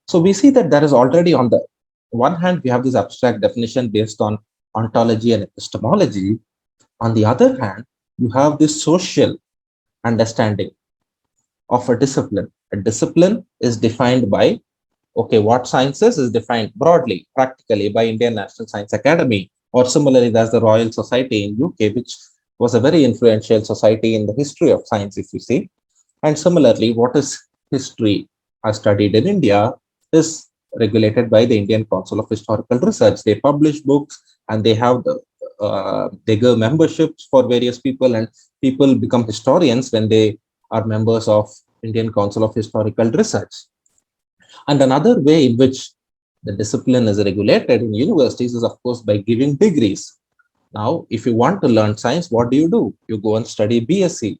So we see that there is already, on the one hand, we have this abstract definition based on ontology and epistemology. On the other hand, you have this social understanding of a discipline. A discipline is defined by, okay, what sciences is defined broadly, practically by Indian National Science Academy, or similarly, there's the Royal Society in UK, which was a very influential society in the history of science, if you see. And similarly, what is history as studied in India is regulated by the Indian Council of Historical Research. They publish books and they have they give memberships for various people, and people become historians when they are members of Indian Council of Historical Research. And another way in which the discipline is regulated in universities is, of course, by giving degrees. Now, if you want to learn science, what do? You go and study BSc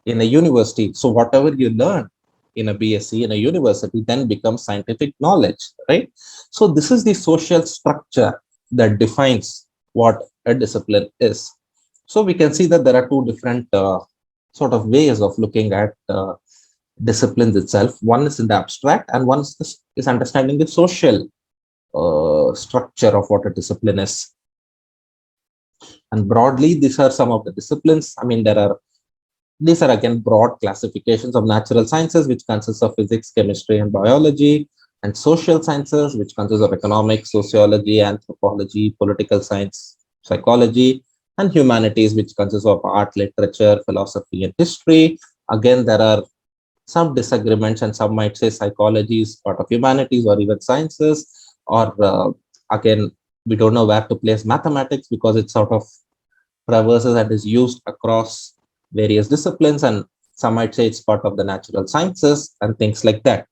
in a university. So whatever you learn in a BSc in a university then becomes scientific knowledge, right? So this is the social structure that defines what a discipline is. So we can see that there are two different sort of ways of looking at disciplines itself. One is in the abstract, and one is understanding the social structure of what a discipline is. And broadly, these are some of the disciplines. I mean, these are again broad classifications of natural sciences, which consists of physics, chemistry, and biology, and social sciences, which consists of economics, sociology, anthropology, political science, psychology, and humanities, which consists of art, literature, philosophy, and history. Again, there are some disagreements, and some might say psychology is part of humanities or even sciences, or again, we don't know where to place mathematics because it sort of traverses and is used across various disciplines, and some might say it's part of the natural sciences and things like that.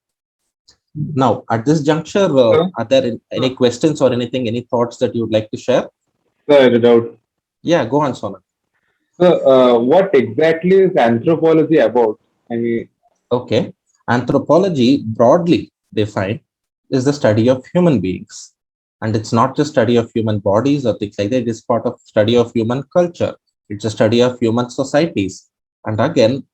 Now, at this juncture, are there any questions or anything, any thoughts that you would like to share? I had a doubt. Yeah, go on, Sona. So, what exactly is anthropology about? I mean, Okay. Anthropology, broadly defined, is the study of human beings. And it's not just study of human bodies or things like that. It is part of study of human culture. It's a study of human societies. And again,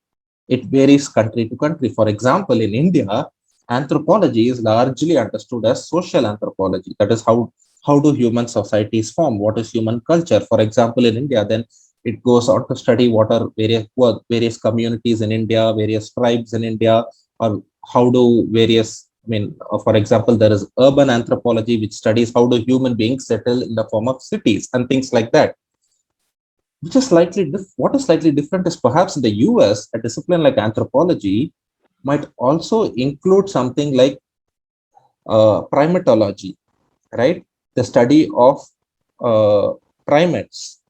it varies country to country. For example, in India, anthropology is largely understood as social anthropology. That is how do human societies form? What is human culture? For example, in India, then it goes on to study what are various communities in India, various tribes in India, or how do various, for example, there is urban anthropology, which studies how do human beings settle in the form of cities and things like that. Which is what is slightly different is perhaps in the US, a discipline like anthropology might also include something like primatology, right? The study of primates,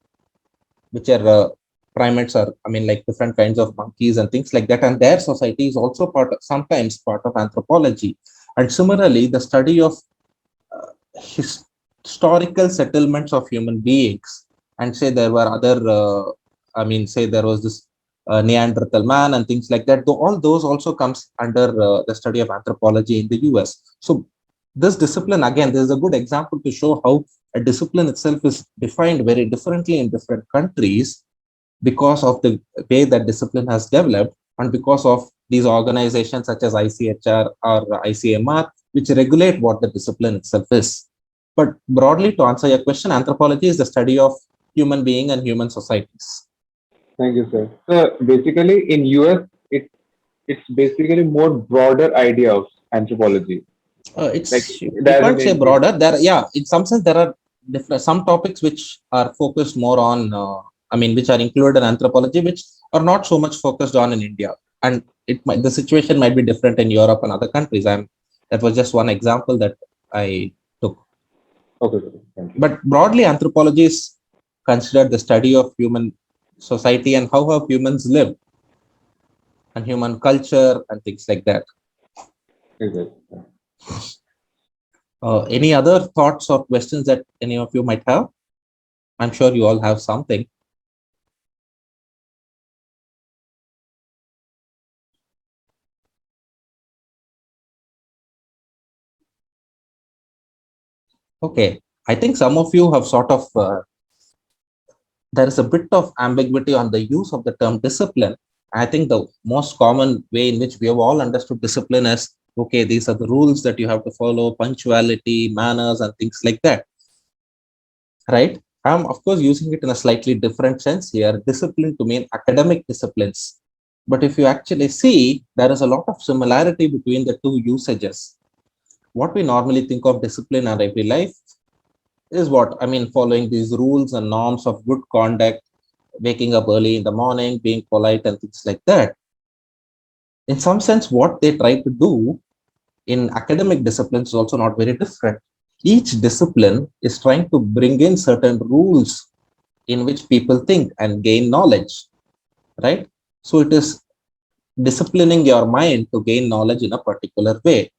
which are primates are, like different kinds of monkeys and things like that. And their society is also sometimes part of anthropology. And similarly, the study of historical settlements of human beings, and say there were other, say there was this Neanderthal man and things like that. Though all those also comes under the study of anthropology in the US. So this discipline, again, this is a good example to show how a discipline itself is defined very differently in different countries because of the way that discipline has developed and because of these organizations such as ICHR or ICMR, which regulate what the discipline itself is. But broadly, to answer your question, anthropology is the study of human being and human societies. Thank you, sir. So basically, in US, it's basically more broader idea of anthropology. You can't say broader. In some sense, there are some topics which are focused more on, which are included in anthropology, which are not so much focused on in India. And the situation might be different in Europe and other countries. That was just one example that I took. Okay, thank you. But broadly, anthropology is considered the study of human society and how have humans lived and human culture and things like that. Any other thoughts or questions that any of you might have? I'm sure you all have something. Okay, I think some of you have sort of, there is a bit of ambiguity on the use of the term discipline. I think the most common way in which we have all understood discipline is, okay, these are the rules that you have to follow, punctuality, manners, and things like that. Right? I'm, of course, using it in a slightly different sense here, discipline to mean academic disciplines. But if you actually see, there is a lot of similarity between the two usages. What we normally think of discipline in our everyday life is following these rules and norms of good conduct, waking up early in the morning, being polite and things like that. In some sense, what they try to do in academic disciplines is also not very different. Each discipline is trying to bring in certain rules in which people think and gain knowledge, right? So it is disciplining your mind to gain knowledge in a particular way.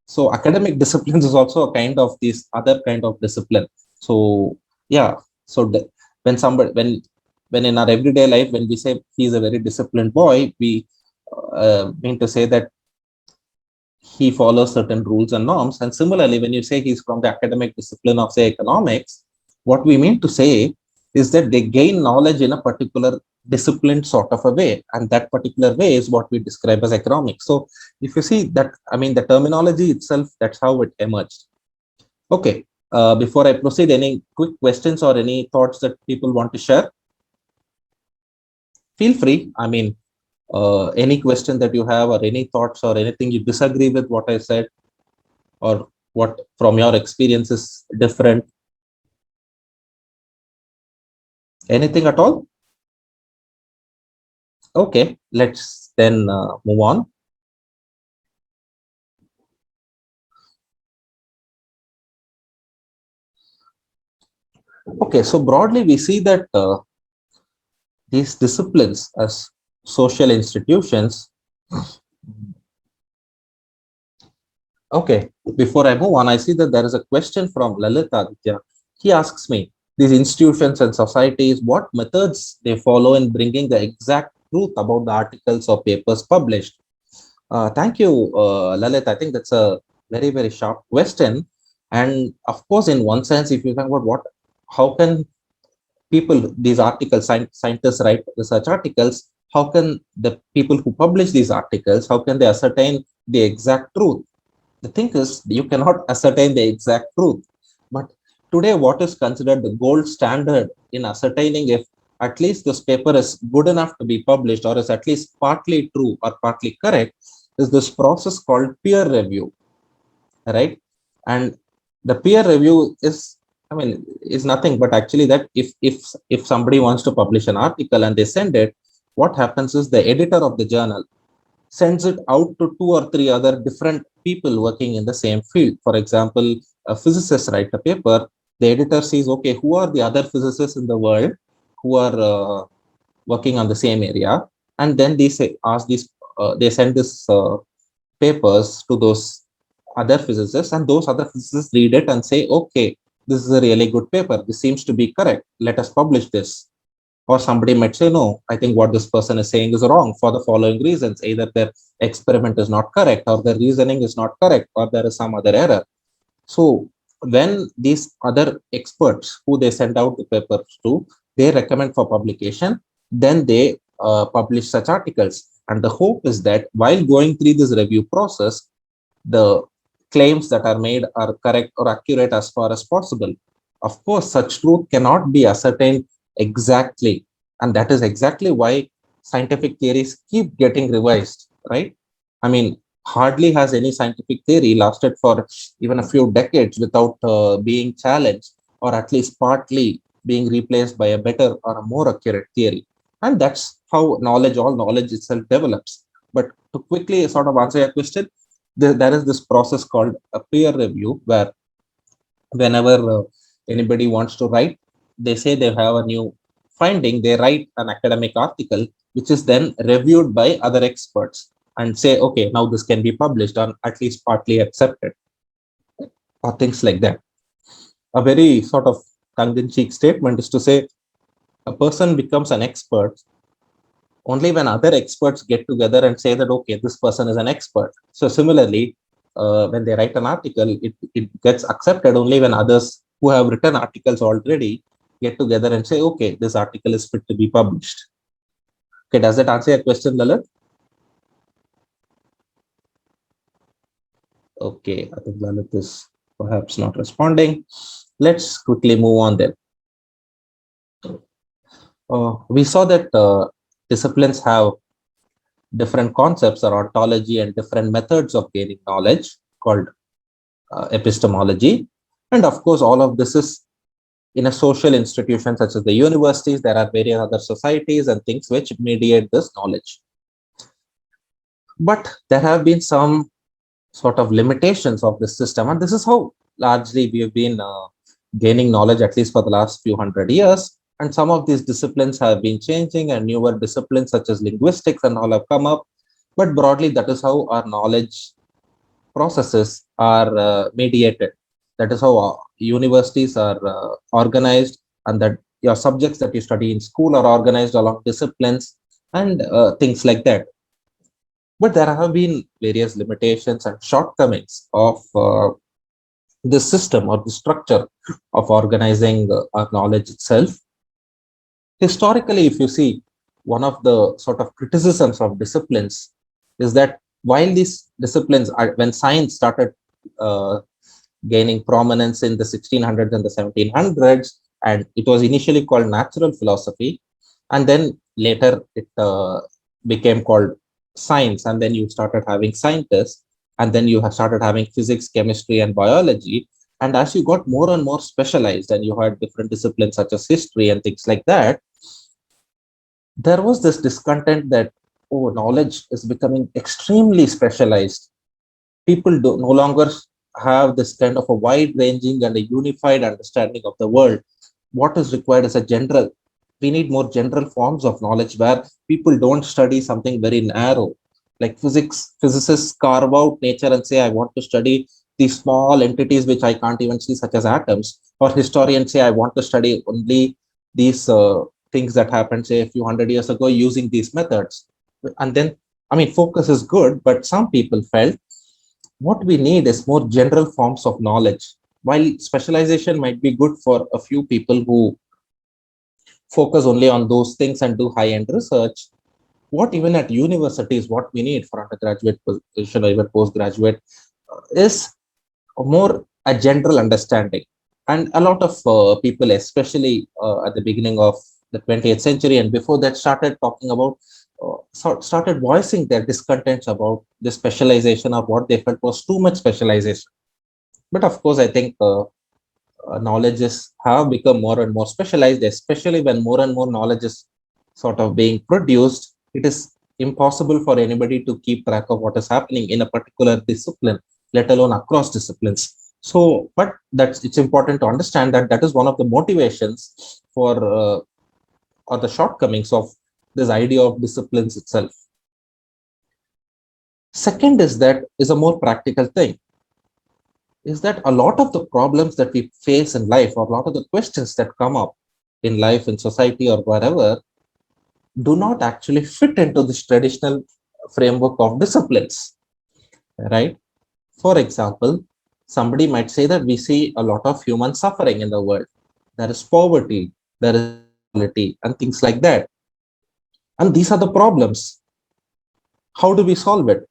So academic disciplines is also a kind of this other kind of discipline. So yeah, so when in our everyday life, when we say he's a very disciplined boy, we mean to say that he follows certain rules and norms. And similarly, when you say he's from the academic discipline of, say, economics, what we mean to say is that they gain knowledge in a particular disciplined sort of a way. And that particular way is what we describe as economics. So if you see that, the terminology itself, that's how it emerged. Okay. Before I proceed, any quick questions or any thoughts that people want to share? Feel free. Any question that you have or any thoughts or anything you disagree with what I said or what from your experience is different. Anything at all? Okay, let's then move on. Okay, so broadly we see that these disciplines as social institutions. Okay, before I move on, I see that there is a question from Lalit Aditya. He asks me, these institutions and societies, what methods they follow in bringing the exact truth about the articles or papers published. Thank you, Lalit. I think that's a very, very sharp question. And of course, in one sense, if you think about how can people, these articles, scientists write research articles, how can the people who publish these articles, how can they ascertain the exact truth? The thing is, you cannot ascertain the exact truth. But today, what is considered the gold standard in ascertaining if at least this paper is good enough to be published or is at least partly true or partly correct is this process called peer review, right? And the peer review is, I mean, is nothing but actually that if somebody wants to publish an article and they send it, what happens is the editor of the journal sends it out to 2 or 3 other different people working in the same field. For example, a physicist writes a paper, the editor sees, okay, who are the other physicists in the world who are working on the same area, and then they say, they send this papers to those other physicists, and those other physicists read it and say, okay, this is a really good paper, this seems to be correct, let us publish this. Or somebody might say, no, I think what this person is saying is wrong for the following reasons. Either their experiment is not correct, or their reasoning is not correct, or there is some other error. So when these other experts who they send out the papers to, they recommend for publication, then they publish such articles. And the hope is that while going through this review process, the claims that are made are correct or accurate as far as possible. Of course, such truth cannot be ascertained exactly, and that is exactly why scientific theories keep getting revised, right? I mean, hardly has any scientific theory lasted for even a few decades without being challenged, or at least partly being replaced by a better or a more accurate theory. And that's how all knowledge itself develops. But to quickly sort of answer your question, there is this process called a peer review, where whenever anybody wants to write, they say they have a new finding, they write an academic article, which is then reviewed by other experts and say, okay, now this can be published or at least partly accepted, or things like that. A very sort of tongue-in-cheek statement is to say a person becomes an expert only when other experts get together and say that, okay, this person is an expert. So similarly, when they write an article, it gets accepted only when others who have written articles already get together and say, okay, this article is fit to be published. Okay, does that answer your question, Lalit? Okay, I think Lalit is perhaps not responding. Let's quickly move on then. We saw that disciplines have different concepts or ontology and different methods of gaining knowledge called epistemology. And of course, all of this is in a social institution such as the universities. There are various other societies and things which mediate this knowledge. But there have been some sort of limitations of this system. And this is how largely we have been gaining knowledge, at least for the last few hundred years. And some of these disciplines have been changing, and newer disciplines such as linguistics and all have come up. But broadly, that is how our knowledge processes are mediated. That is how universities are organized, and that your subjects that you study in school are organized along disciplines and things like that. But there have been various limitations and shortcomings of this system or the structure of organizing our knowledge itself. Historically, if you see, one of the sort of criticisms of disciplines is that while these disciplines when science started gaining prominence in the 1600s and the 1700s, and it was initially called natural philosophy, and then later it became called science, and then you started having scientists, and then you have started having physics, chemistry, and biology. And as you got more and more specialized and you had different disciplines such as history and things like that, there was this discontent that, oh, knowledge is becoming extremely specialized. People no longer have this kind of a wide-ranging and a unified understanding of the world. What is required is a general. We need more general forms of knowledge where people don't study something very narrow. Like physicists carve out nature and say, I want to study these small entities which I can't even see, such as atoms, or historians say, I want to study only these things that happened, say, a few hundred years ago using these methods. And then, I mean, focus is good, but some people felt what we need is more general forms of knowledge. While specialization might be good for a few people who focus only on those things and do high-end research, what even at universities, what we need for undergraduate position or even postgraduate is more a general understanding. And a lot of people, especially at the beginning of the 20th century and before that, started talking about, started voicing their discontents about the specialization of what they felt was too much specialization. But of course, I think knowledges have become more and more specialized, especially when more and more knowledge is sort of being produced. It is impossible for anybody to keep track of what is happening in a particular discipline, let alone across disciplines. So, but it's important to understand that that is one of the motivations for or the shortcomings of this idea of disciplines itself. Second is a more practical thing, is that a lot of the problems that we face in life, or a lot of the questions that come up in life, in society, or wherever, do not actually fit into this traditional framework of disciplines, right? For example, somebody might say that we see a lot of human suffering in the world. There is poverty, there is inequality, and things like that. And these are the problems. How do we solve it?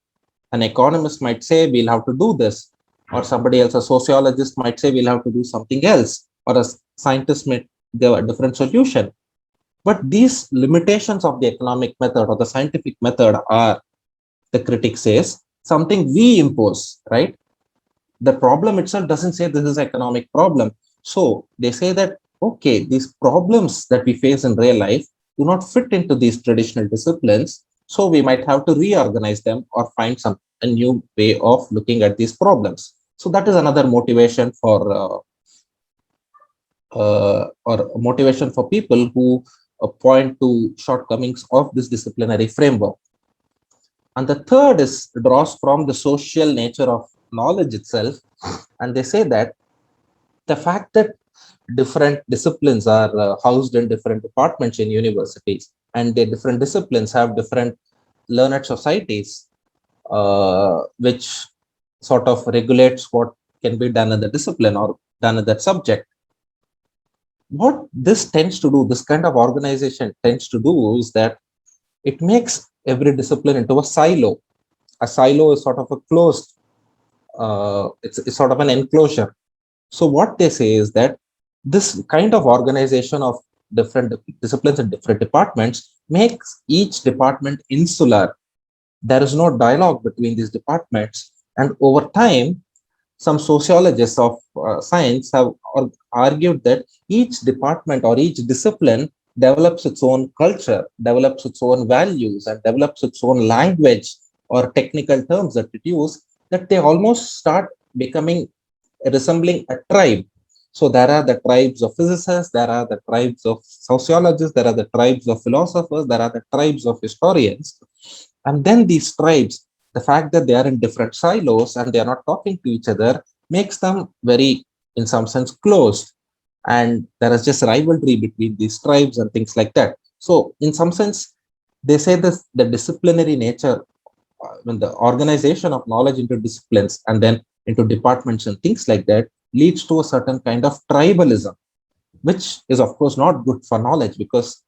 An economist might say we'll have to do this, or somebody else, a sociologist, might say we'll have to do something else, or a scientist might give a different solution. But these limitations of the economic method or the scientific method are, the critic says, something we impose, right? The problem itself doesn't say this is an economic problem. So they say that, okay, these problems that we face in real life do not fit into these traditional disciplines. So we might have to reorganize them or find a new way of looking at these problems. So that is another motivation for motivation for people who point to shortcomings of this disciplinary framework. And the third draws from the social nature of knowledge itself. And they say that the fact that different disciplines are housed in different departments in universities, and the different disciplines have different learned societies, which sort of regulates what can be done in the discipline or done in that subject. What this tends to do, this kind of organization tends to do, is that it makes every discipline into a silo. A silo is sort of a closed, it's sort of an enclosure. So what they say is that this kind of organization of different disciplines and different departments makes each department insular. There is no dialogue between these departments. And over time, some sociologists of science have argued that each department or each discipline develops its own culture, develops its own values, and develops its own language or technical terms that it uses, that they almost start resembling a tribe. So there are the tribes of physicists, there are the tribes of sociologists, there are the tribes of philosophers, there are the tribes of historians. And then these tribes, the fact that they are in different silos and they are not talking to each other, makes them very, in some sense, closed. And there is just rivalry between these tribes and things like that. So in some sense, they say this, the disciplinary nature, when the organization of knowledge into disciplines and then into departments and things like that, leads to a certain kind of tribalism, which is of course not good for knowledge, because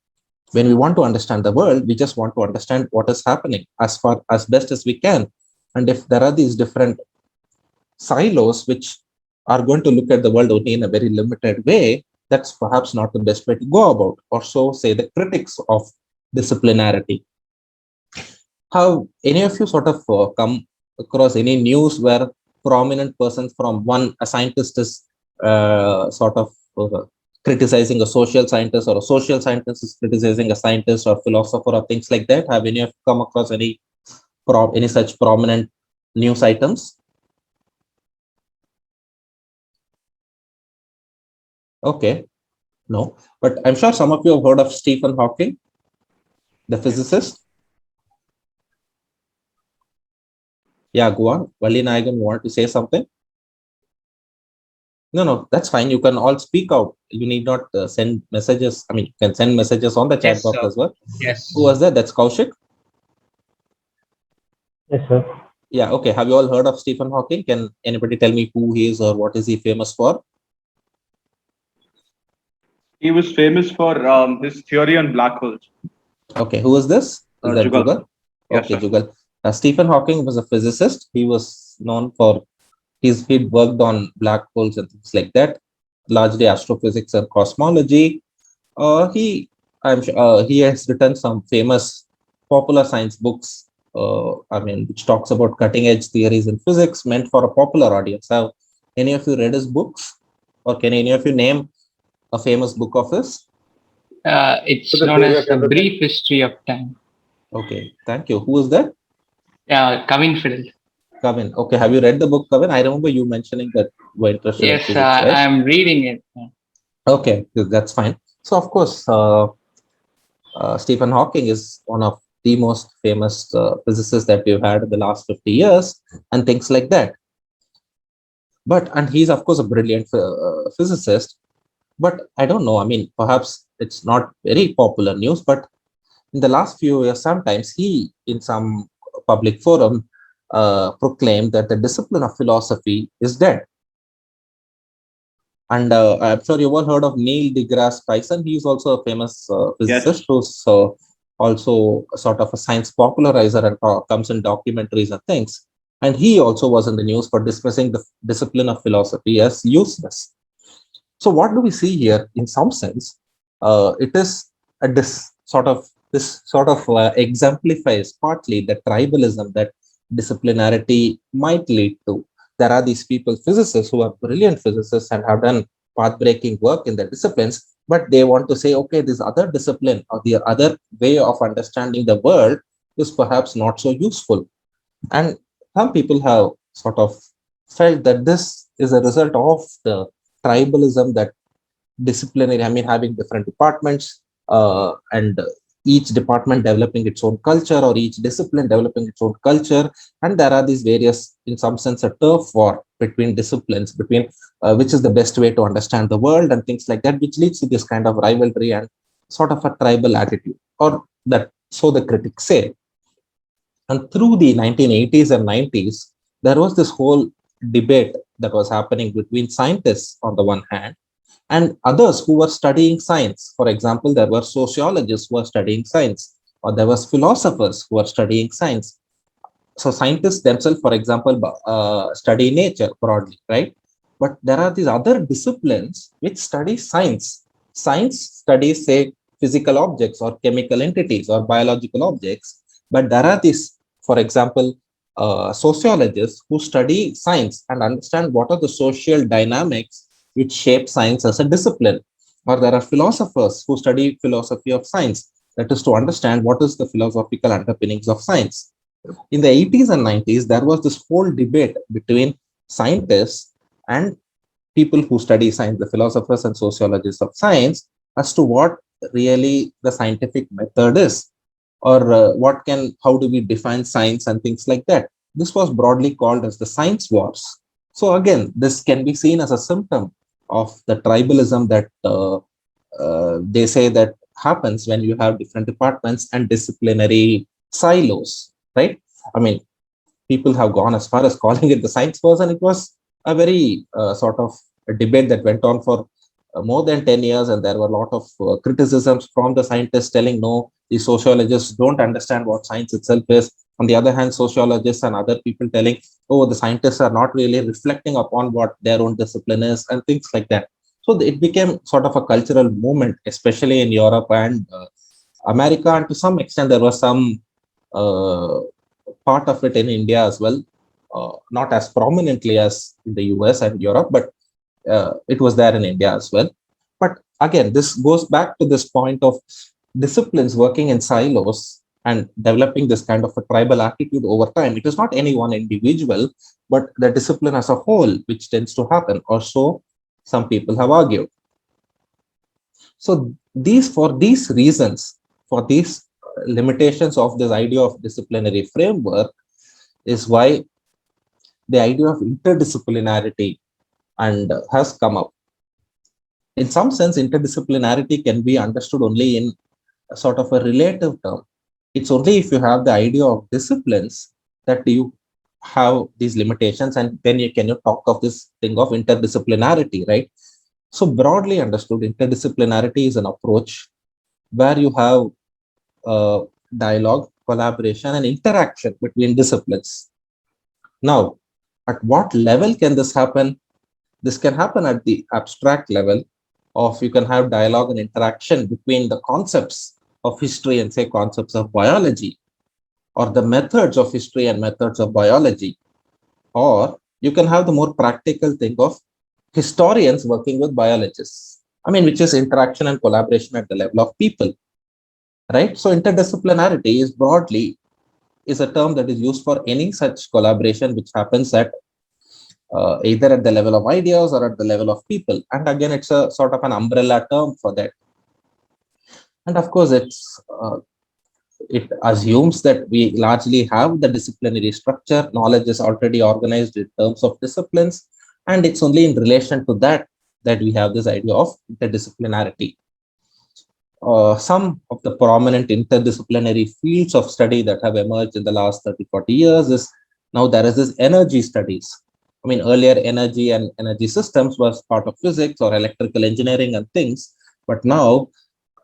when we want to understand the world, we just want to understand what is happening as best as we can. And if there are these different silos which are going to look at the world only in a very limited way, that's perhaps not the best way to go about, or so say the critics of disciplinarity. Have any of you sort of come across any news where prominent persons from a scientist is sort of criticizing a social scientist, or a social scientist is criticizing a scientist or philosopher, or things like that? Have any of you come across any such prominent news items? Okay, no, but I'm sure some of you have heard of Stephen Hawking, the physicist. Yeah, go on. Valli Nayagan, you want to say something? No, that's fine. You can all speak out. You need not send messages. I mean, you can send messages on the chat Yes, box sir. as well. Yes. Who was that? That's Kaushik. Yes, sir. Yeah. Okay. Have you all heard of Stephen Hawking? Can anybody tell me who he is or what is he famous for? He was famous for his theory on black holes. Okay. Who is this? Is that Jugal. Jugal? Yes, Okay, sir. Jugal. Stephen Hawking was a physicist. He was known for he'd worked on black holes and things like that, largely astrophysics and cosmology. He has written some famous popular science books. Which talks about cutting edge theories in physics meant for a popular audience. Have any of you read his books, or can any of you name a famous book of his? It's known as A Brief History of Time. Okay, thank you. Who is that? Kevin Fiddle. Kevin. Okay, have you read the book, Kevin? I remember you mentioning that you were interested in Yes, physics, right? I'm reading it. Okay, that's fine. So, of course, Stephen Hawking is one of the most famous physicists that we've had in the last 50 years and things like that. And he's, of course, a brilliant physicist. But I don't know. I mean, perhaps it's not very popular news, but in the last few years, sometimes he, in some public forum, proclaimed that the discipline of philosophy is dead. And I'm sure you've all heard of Neil deGrasse Tyson. He's also a famous physicist who's also sort of a science popularizer and comes in documentaries and things. And he also was in the news for dismissing the discipline of philosophy as useless. So what do we see here? In some sense, it is this sort of exemplifies partly the tribalism that disciplinarity might lead to. There are these people, physicists, who are brilliant physicists and have done path-breaking work in their disciplines, but they want to say, okay, this other discipline or the other way of understanding the world is perhaps not so useful. And some people have sort of felt that this is a result of the tribalism that disciplinary, having different departments and each department developing its own culture or each discipline developing its own culture. And there are these various, in some sense, a turf war between disciplines, between which is the best way to understand the world and things like that, which leads to this kind of rivalry and sort of a tribal attitude, or that, so the critics say. And through the 1980s and 90s, there was this whole debate that was happening between scientists on the one hand and others who were studying science. For example, there were sociologists who were studying science, or there was philosophers who were studying science. So scientists themselves, for example, study nature broadly, right? But there are these other disciplines which study science. Science studies, say, physical objects or chemical entities or biological objects. But there are these, for example, sociologists who study science and understand what are the social dynamics which shape science as a discipline. Or there are philosophers who study philosophy of science, that is to understand what is the philosophical underpinnings of science. In the 80s and 90s, there was this whole debate between scientists and people who study science, the philosophers and sociologists of science, as to what really the scientific method is, or how do we define science and things like that. This was broadly called as the science wars. So again, this can be seen as a symptom of the tribalism that they say that happens when you have different departments and disciplinary silos, right? I mean, people have gone as far as calling it the science wars, and it was a very sort of a debate that went on for more than 10 years, and there were a lot of criticisms from the scientists telling, no, the sociologists don't understand what science itself is. On the other hand, sociologists and other people telling, oh, the scientists are not really reflecting upon what their own discipline is, and things like that. So it became sort of a cultural movement, especially in Europe and America, and to some extent there was some part of it in India as well, not as prominently as in the US and Europe, but it was there in India as well. But again, this goes back to this point of disciplines working in silos and developing this kind of a tribal attitude over time. It is not any one individual, but the discipline as a whole, which tends to happen, or so some people have argued. So for these reasons, for these limitations of this idea of disciplinary framework, is why the idea of interdisciplinarity and has come up. In some sense, interdisciplinarity can be understood only in a sort of a relative term. It's only if you have the idea of disciplines that you have these limitations, and then you can talk of this thing of interdisciplinarity, right? So broadly understood, interdisciplinarity is an approach where you have dialogue, collaboration, and interaction between disciplines. Now, at what level can this happen? This can happen at the abstract level of you can have dialogue and interaction between the concepts of history and say concepts of biology, or the methods of history and methods of biology, or you can have the more practical thing of historians working with biologists. I mean, which is interaction and collaboration at the level of people, right? So interdisciplinarity is broadly is a term that is used for any such collaboration which happens at either at the level of ideas or at the level of people. And again, it's a sort of an umbrella term for that. And of course, it assumes that we largely have the disciplinary structure. Knowledge is already organized in terms of disciplines, and it's only in relation to that that we have this idea of interdisciplinarity. Some of the prominent interdisciplinary fields of study that have emerged in the last 30-40 years is now there is this energy studies. I mean, earlier energy and energy systems was part of physics or electrical engineering and things, but now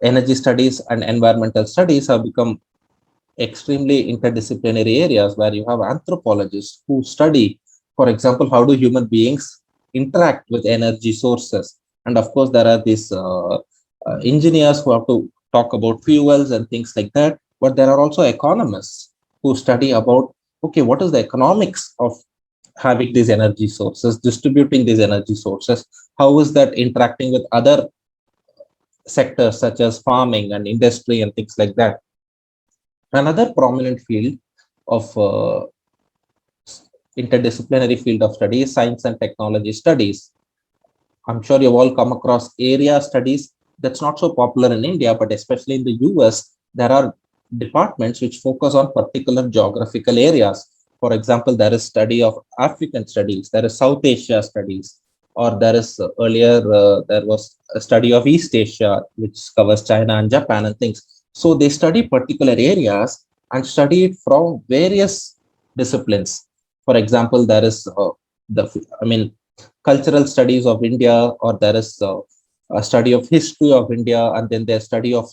energy studies and environmental studies have become extremely interdisciplinary areas where you have anthropologists who study, for example, how do human beings interact with energy sources. And of course, there are these engineers who have to talk about fuels and things like that. But there are also economists who study about, okay, what is the economics of having these energy sources, distributing these energy sources? How is that interacting with other sectors such as farming and industry and things like that? Another prominent field of interdisciplinary field of study is science and technology studies. I'm sure you've all come across area studies. That's not so popular in India, but especially in the US, there are departments which focus on particular geographical areas. For example, there is study of African studies, there is South Asia studies, or there is earlier, there was a study of East Asia, which covers China and Japan and things. So they study particular areas and study it from various disciplines. For example, there is cultural studies of India, or there is a study of history of India, and then there's study of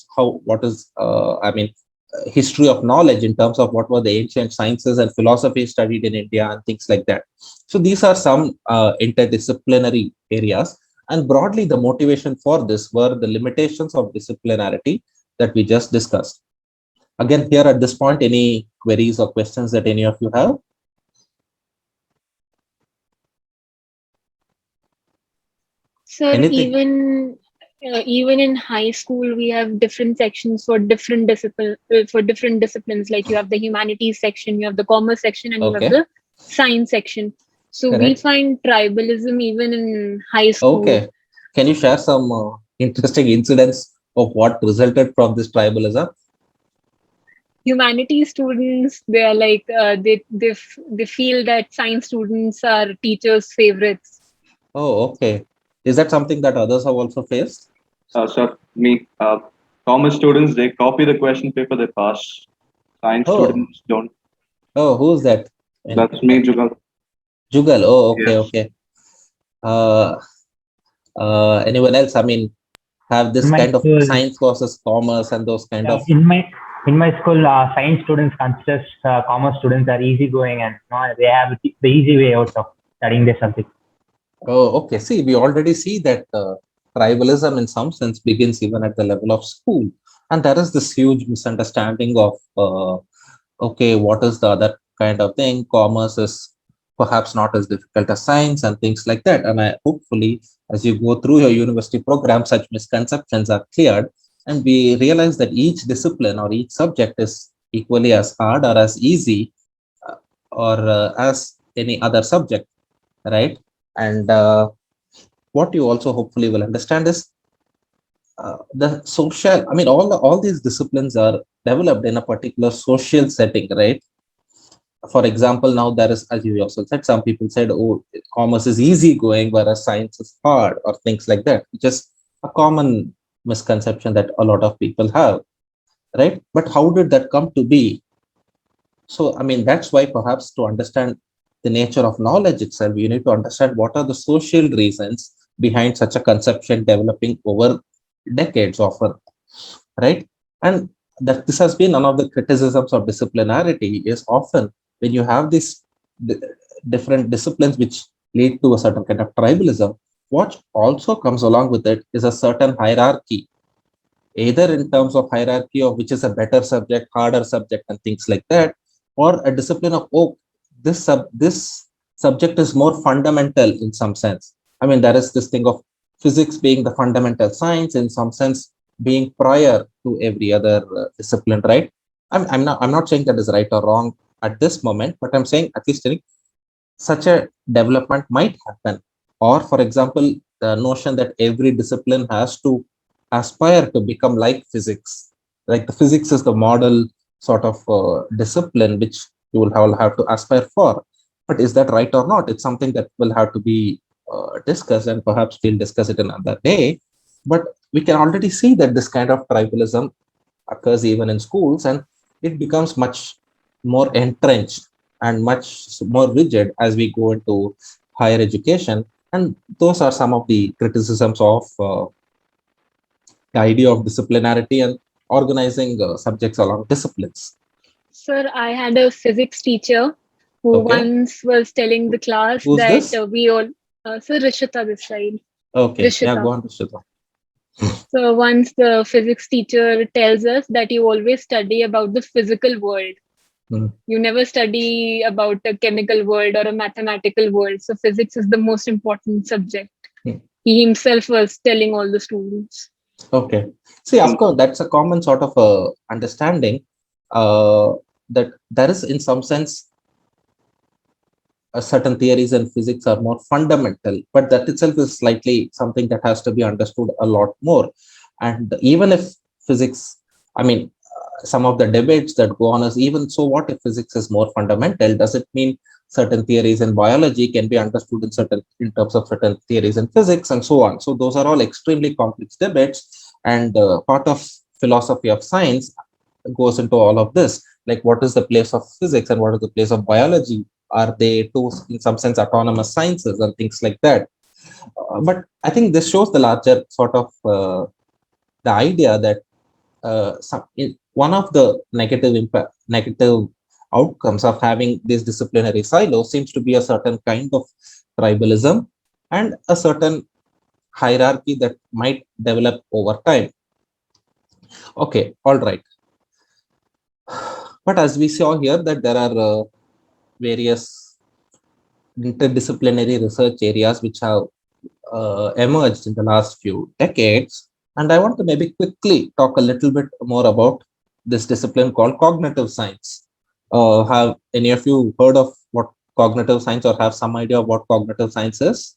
history of knowledge in terms of what were the ancient sciences and philosophy studied in India and things like that. So these are some interdisciplinary areas. And broadly, the motivation for this were the limitations of disciplinarity that we just discussed. Again, here at this point, any queries or questions that any of you have? Sir, even in high school, we have different sections for different disciplines. Like you have the humanities section, you have the commerce section, and you have the science section. So we find tribalism even in high school. Okay. Can you share some interesting incidents of what resulted from this tribalism? Humanities students, they are like they feel that science students are teachers' favorites. Oh, okay. Is that something that others have also faced? Sir, me. Commerce students, they copy the question paper, they pass. Science students don't. Oh, who's that? That's me, Jugal. Jugal. Oh, okay, yes. Okay. Anyone else? I mean, have this kind of science versus commerce and those kind of. In my school, science students consider commerce students are easygoing and they have the easy way out of studying their subject. Oh, okay. See, we already see that tribalism in some sense begins even at the level of school. And there is this huge misunderstanding of, okay, what is the other kind of thing? Commerce is perhaps not as difficult as science and things like that. And hopefully, as you go through your university program, such misconceptions are cleared. And we realize that each discipline or each subject is equally as hard or as easy or as any other subject, right? And what you also hopefully will understand is the social, I mean, all these disciplines are developed in a particular social setting, right? For example, now there is, as you also said, some people said, oh, commerce is easy going, whereas science is hard, or things like that, which is a common misconception that a lot of people have, right? But how did that come to be? So, I mean, that's why perhaps to understand the nature of knowledge itself, you need to understand what are the social reasons behind such a conception developing over decades often, right? And that this has been one of the criticisms of disciplinarity is often when you have these different disciplines which lead to a certain kind of tribalism, what also comes along with it is a certain hierarchy, either in terms of hierarchy of which is a better subject, harder subject, and things like that, or a discipline of, oh, this subject is more fundamental in some sense. I mean, there is this thing of physics being the fundamental science, in some sense being prior to every other discipline, right? I'm not saying that is right or wrong at this moment, but I'm saying at least such a development might happen. Or, for example, the notion that every discipline has to aspire to become like physics. Like the physics is the model sort of discipline which you will have to aspire for. But is that right or not? It's something that will have to be discussed, and perhaps we'll discuss it another day. But we can already see that this kind of tribalism occurs even in schools, and it becomes much more entrenched and much more rigid as we go into higher education. And those are some of the criticisms of the idea of disciplinarity and organizing subjects along disciplines. Sir, I had a physics teacher who once was telling the class Who's that this? we all, Sir Rishita this side. Okay, Rishita. yeah, go on, Rishita. So once the physics teacher tells us that you always study about the physical world. You never study about a chemical world or a mathematical world. So physics is the most important subject. He himself was telling all the students. Okay. See, of course, that's a common sort of understanding that there is, in some sense, certain theories in physics are more fundamental, but that itself is slightly something that has to be understood a lot more. And even if physics, I mean, some of the debates that go on is, even so, what if physics is more fundamental? Does it mean certain theories in biology can be understood in terms of certain theories in physics, and so on? So those are all extremely complex debates, and part of philosophy of science goes into all of this. Like, what is the place of physics and what is the place of biology? Are they two, in some sense, autonomous sciences and things like that? But I think this shows the larger sort of the idea that one of the negative outcomes of having these disciplinary silos seems to be a certain kind of tribalism and a certain hierarchy that might develop over time. Okay, all right. But as we saw here, that there are various interdisciplinary research areas which have emerged in the last few decades. And I want to maybe quickly talk a little bit more about this discipline called cognitive science. Have any of you heard of what cognitive science, or have some idea of what cognitive science is?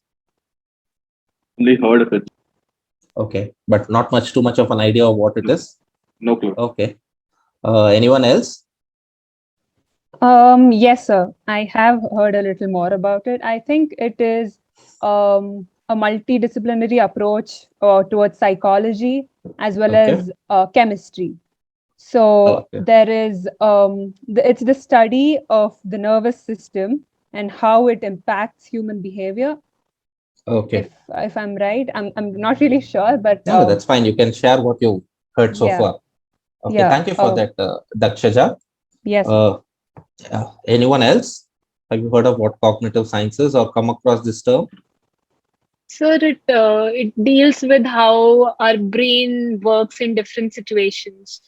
Only heard of it. Okay, but not too much of an idea of what it is? No clue. Okay. Anyone else? Yes, sir. I have heard a little more about it. I think it is a multidisciplinary approach towards psychology as well as chemistry. So there is, it's the study of the nervous system and how it impacts human behavior. Okay. If I'm right, I'm not really sure, but no, that's fine. You can share what you heard so far. Okay, thank you for that, Dakshaja. Yes. Anyone else? Have you heard of what cognitive science is or come across this term? Sir, it deals with how our brain works in different situations.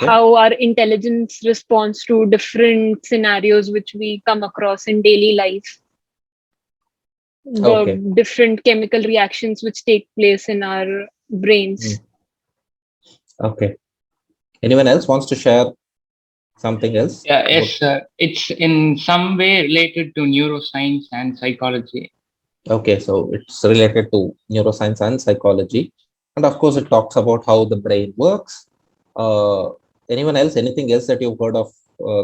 How our intelligence responds to different scenarios which we come across in daily life. The different chemical reactions which take place in our brains. Okay. Anyone else wants to share something else? Yeah, yes, it's in some way related to neuroscience and psychology. Okay, so it's related to neuroscience and psychology. And of course, it talks about how the brain works. Anyone else, anything else that you've heard of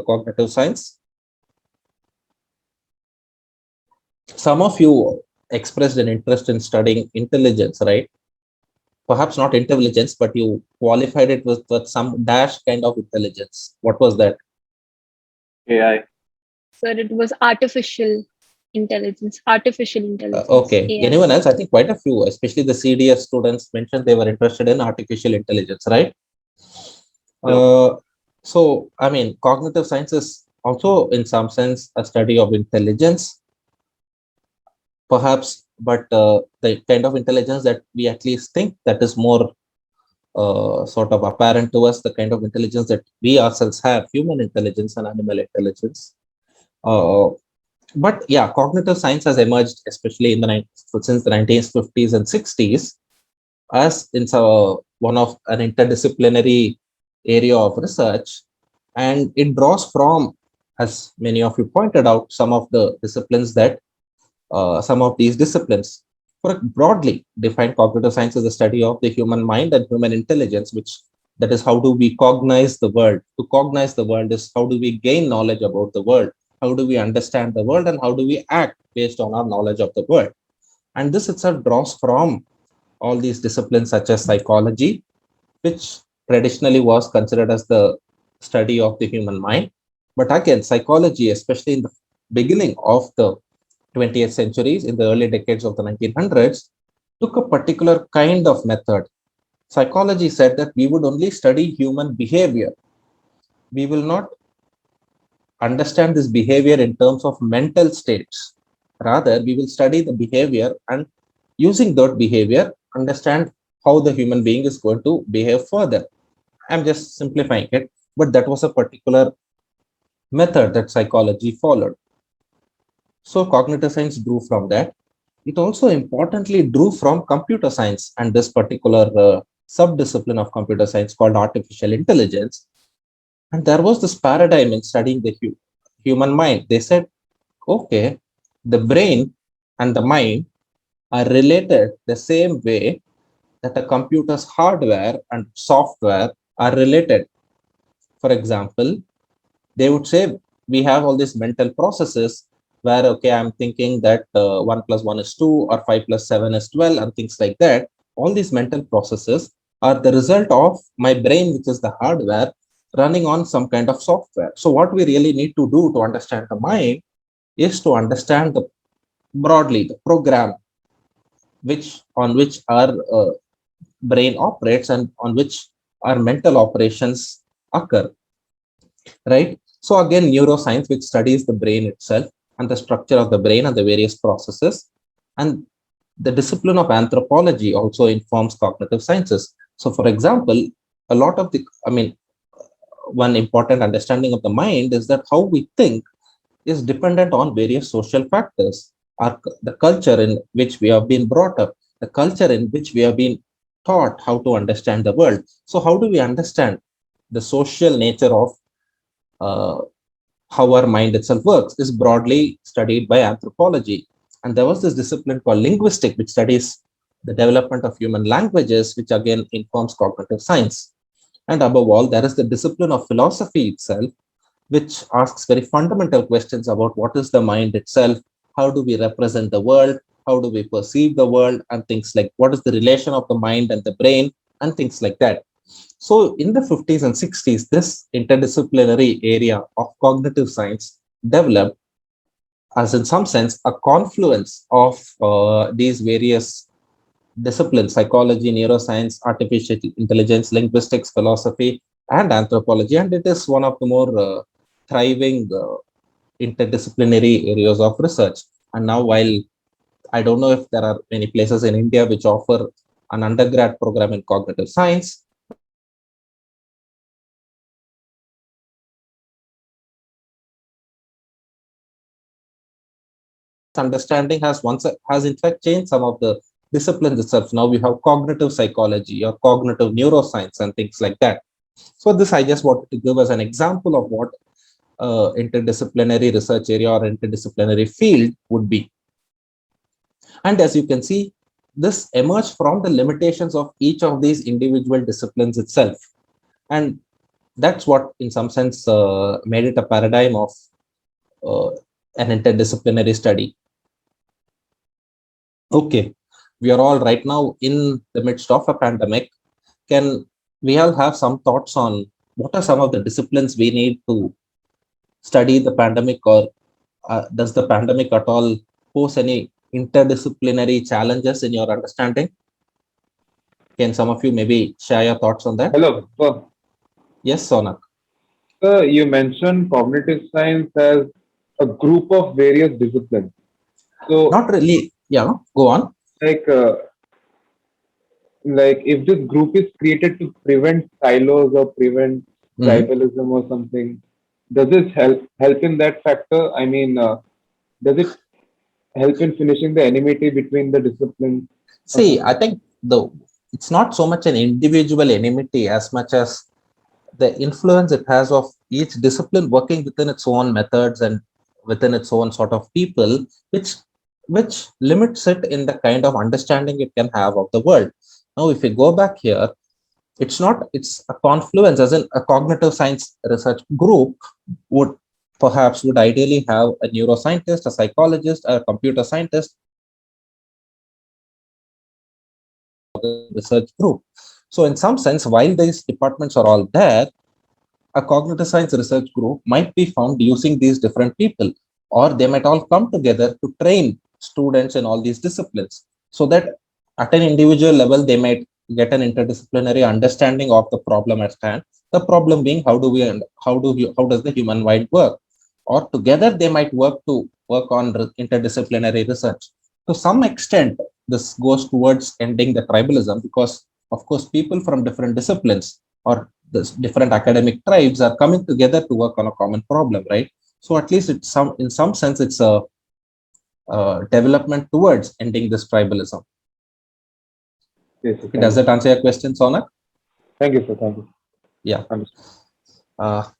cognitive science? some of you expressed an interest in studying intelligence, right? Perhaps not intelligence, but you qualified it with some dash kind of intelligence. What was that? AI. Sir, it was artificial intelligence. Artificial intelligence. Okay. AI. Anyone else? I think quite a few, especially the CDS students mentioned they were interested in artificial intelligence, right? So, I mean, cognitive science is also, in some sense, a study of intelligence, perhaps, but the kind of intelligence that we at least think that is more sort of apparent to us, the kind of intelligence that we ourselves have, human intelligence and animal intelligence. But yeah, cognitive science has emerged, especially in the since the 1950s and 60s, as in one of an interdisciplinary area of research, and it draws from, as many of you pointed out, some of the disciplines that some of these disciplines. For broadly defined, cognitive science is the study of the human mind and human intelligence, which that is how do we cognize the world. To cognize the world is how do we gain knowledge about the world, how do we understand the world, and how do we act based on our knowledge of the world. And this itself draws from all these disciplines such as psychology, which traditionally was considered as the study of the human mind. But again, psychology, especially in the beginning of the 20th centuries, in the early decades of the 1900s, took a particular kind of method. Psychology said that we would only study human behavior. We will not understand this behavior in terms of mental states. Rather, we will study the behavior and using that behavior, understand how the human being is going to behave further. I'm just simplifying it, but that was a particular method that psychology followed. So cognitive science drew from that. It also importantly drew from computer science and this particular sub-discipline of computer science called artificial intelligence. And there was this paradigm in studying the human mind. They said, okay, the brain and the mind are related the same way that a computer's hardware and software are related. For example, they would say we have all these mental processes where, okay, I'm thinking that 1 + 1 is 2 or 5 + 7 is 12 and things like that. All these mental processes are the result of my brain, which is the hardware, running on some kind of software. So what we really need to do to understand the mind is to understand broadly the program on which our brain operates and on which our mental operations occur, right? So again, neuroscience, which studies the brain itself and the structure of the brain and the various processes, and the discipline of anthropology also informs cognitive sciences. So for example, a lot of one important understanding of the mind is that how we think is dependent on various social factors, the culture in which we have been brought up, the culture in which we have been taught how to understand the world. So how do we understand the social nature of how our mind itself works is broadly studied by anthropology. And there was this discipline called linguistics, which studies the development of human languages, which again informs cognitive science. And above all, there is the discipline of philosophy itself, which asks very fundamental questions about what is the mind itself, how do we represent the world, how do we perceive the world, and things like what is the relation of the mind and the brain, and things like that. So in the 50s and 60s, this interdisciplinary area of cognitive science developed as in some sense a confluence of these various disciplines: psychology, neuroscience, artificial intelligence, linguistics, philosophy, and anthropology. And it is one of the more thriving interdisciplinary areas of research. And now, while I don't know if there are many places in India which offer an undergrad program in cognitive science, understanding has in fact changed some of the disciplines itself. Now we have cognitive psychology or cognitive neuroscience and things like that. So this I just wanted to give as an example of what interdisciplinary research area or interdisciplinary field would be. And as you can see, this emerged from the limitations of each of these individual disciplines itself. And that's what in some sense made it a paradigm of an interdisciplinary study. Okay, we are all right now in the midst of a pandemic. Can we all have some thoughts on what are some of the disciplines we need to study the pandemic, or does the pandemic at all pose any interdisciplinary challenges in your understanding? Can some of you maybe share your thoughts on that? Hello. So, Yes, Sonak. you mentioned cognitive science as a group of various disciplines. So, not really. Yeah, go on. Like if this group is created to prevent silos or prevent tribalism or something, does this help in that factor? I mean, does it help in finishing the enmity between the disciplines? See, I think it's not so much an individual enmity as much as the influence it has of each discipline working within its own methods and within its own sort of people, which limits it in the kind of understanding it can have of the world. Now, if we go back here, it's a confluence, as in a cognitive science research group would ideally have a neuroscientist, a psychologist, a computer scientist, research group. So in some sense, while these departments are all there, a cognitive science research group might be found using these different people, or they might all come together to train students in all these disciplines, so that at an individual level, they might get an interdisciplinary understanding of the problem at hand. The problem being, how does the human mind work? Or together, they might work on interdisciplinary research. To some extent, this goes towards ending the tribalism, because, of course, people from different disciplines or the different academic tribes are coming together to work on a common problem, right? So at least in some sense, it's a development towards ending this tribalism. Yes, Does that answer your question, Sonak? Thank you, sir. Thank you. Yeah.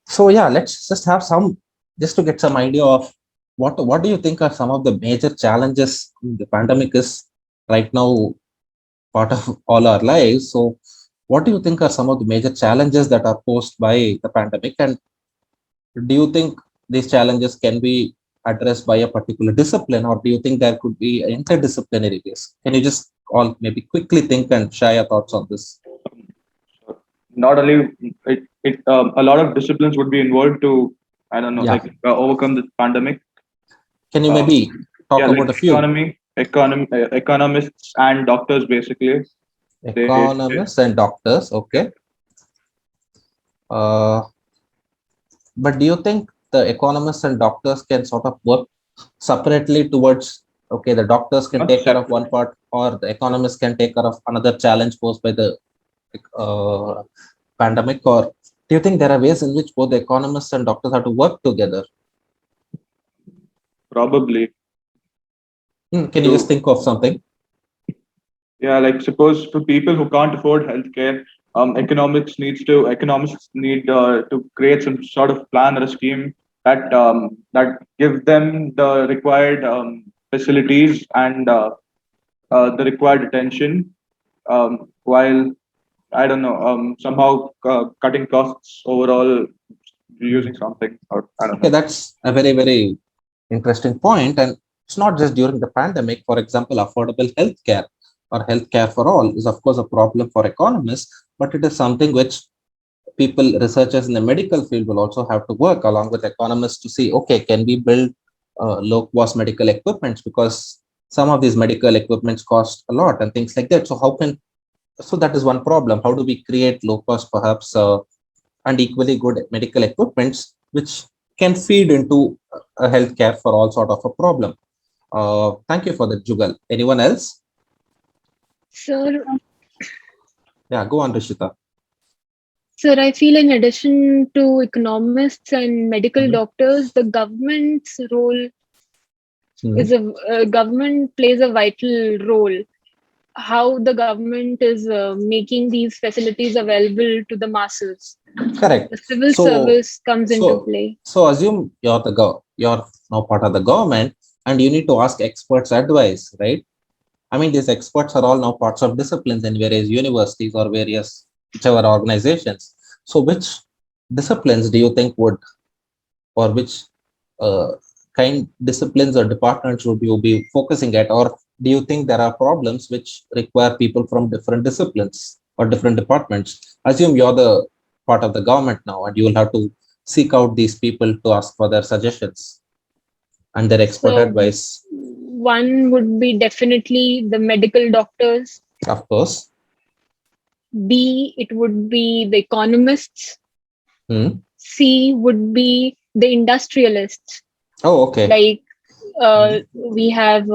So yeah, let's just have just to get some idea of what do you think are some of the major challenges the pandemic is right now part of all our lives. So what do you think are some of the major challenges that are posed by the pandemic, and do you think these challenges can be addressed by a particular discipline, or do you think there could be an interdisciplinary base? Can you just all maybe quickly think and share your thoughts on this? Not only a lot of disciplines would be involved to, I don't know, overcome this pandemic. Can you maybe talk about a few? Economists and doctors, basically. Economists and doctors, okay. But do you think the economists and doctors can sort of work separately towards, okay, the doctors can take care of one part, or the economists can take care of another challenge posed by the pandemic? Or do you think there are ways in which both the economists and doctors have to work together? Probably. Can you just think of something? Yeah, like suppose for people who can't afford healthcare, economists need to create some sort of plan or a scheme that give them the required facilities and the required attention, while I don't know, somehow cutting costs overall using something. Or, I don't know. Okay, that's a very, very interesting point. And it's not just during the pandemic. For example, affordable healthcare or healthcare for all is, of course, a problem for economists, but it is something which researchers in the medical field will also have to work along with economists to see, okay, can we build low-cost medical equipments, because some of these medical equipments cost a lot and things like that. So that is one problem. How do we create low-cost, perhaps, and equally good medical equipments which can feed into a healthcare for all sort of a problem? Thank you for the Jugal. Anyone else? Sir. Yeah, go on, Rishita. Sir, I feel in addition to economists and medical doctors, the government's role is government plays a vital role. How the government is making these facilities available to the masses. Correct. The civil service comes into play. So assume you're now part of the government, and you need to ask experts' advice, right? I mean, these experts are all now parts of disciplines in various universities or whichever organizations. So which disciplines do you think or which disciplines or departments would you be focusing at, or do you think there are problems which require people from different disciplines or different departments? Assume you're the part of the government now, and you will have to seek out these people to ask for their suggestions and their expert advice. One would be definitely the medical doctors. Of course. B, it would be the economists. Hmm. C would be the industrialists. Oh, okay. Like we have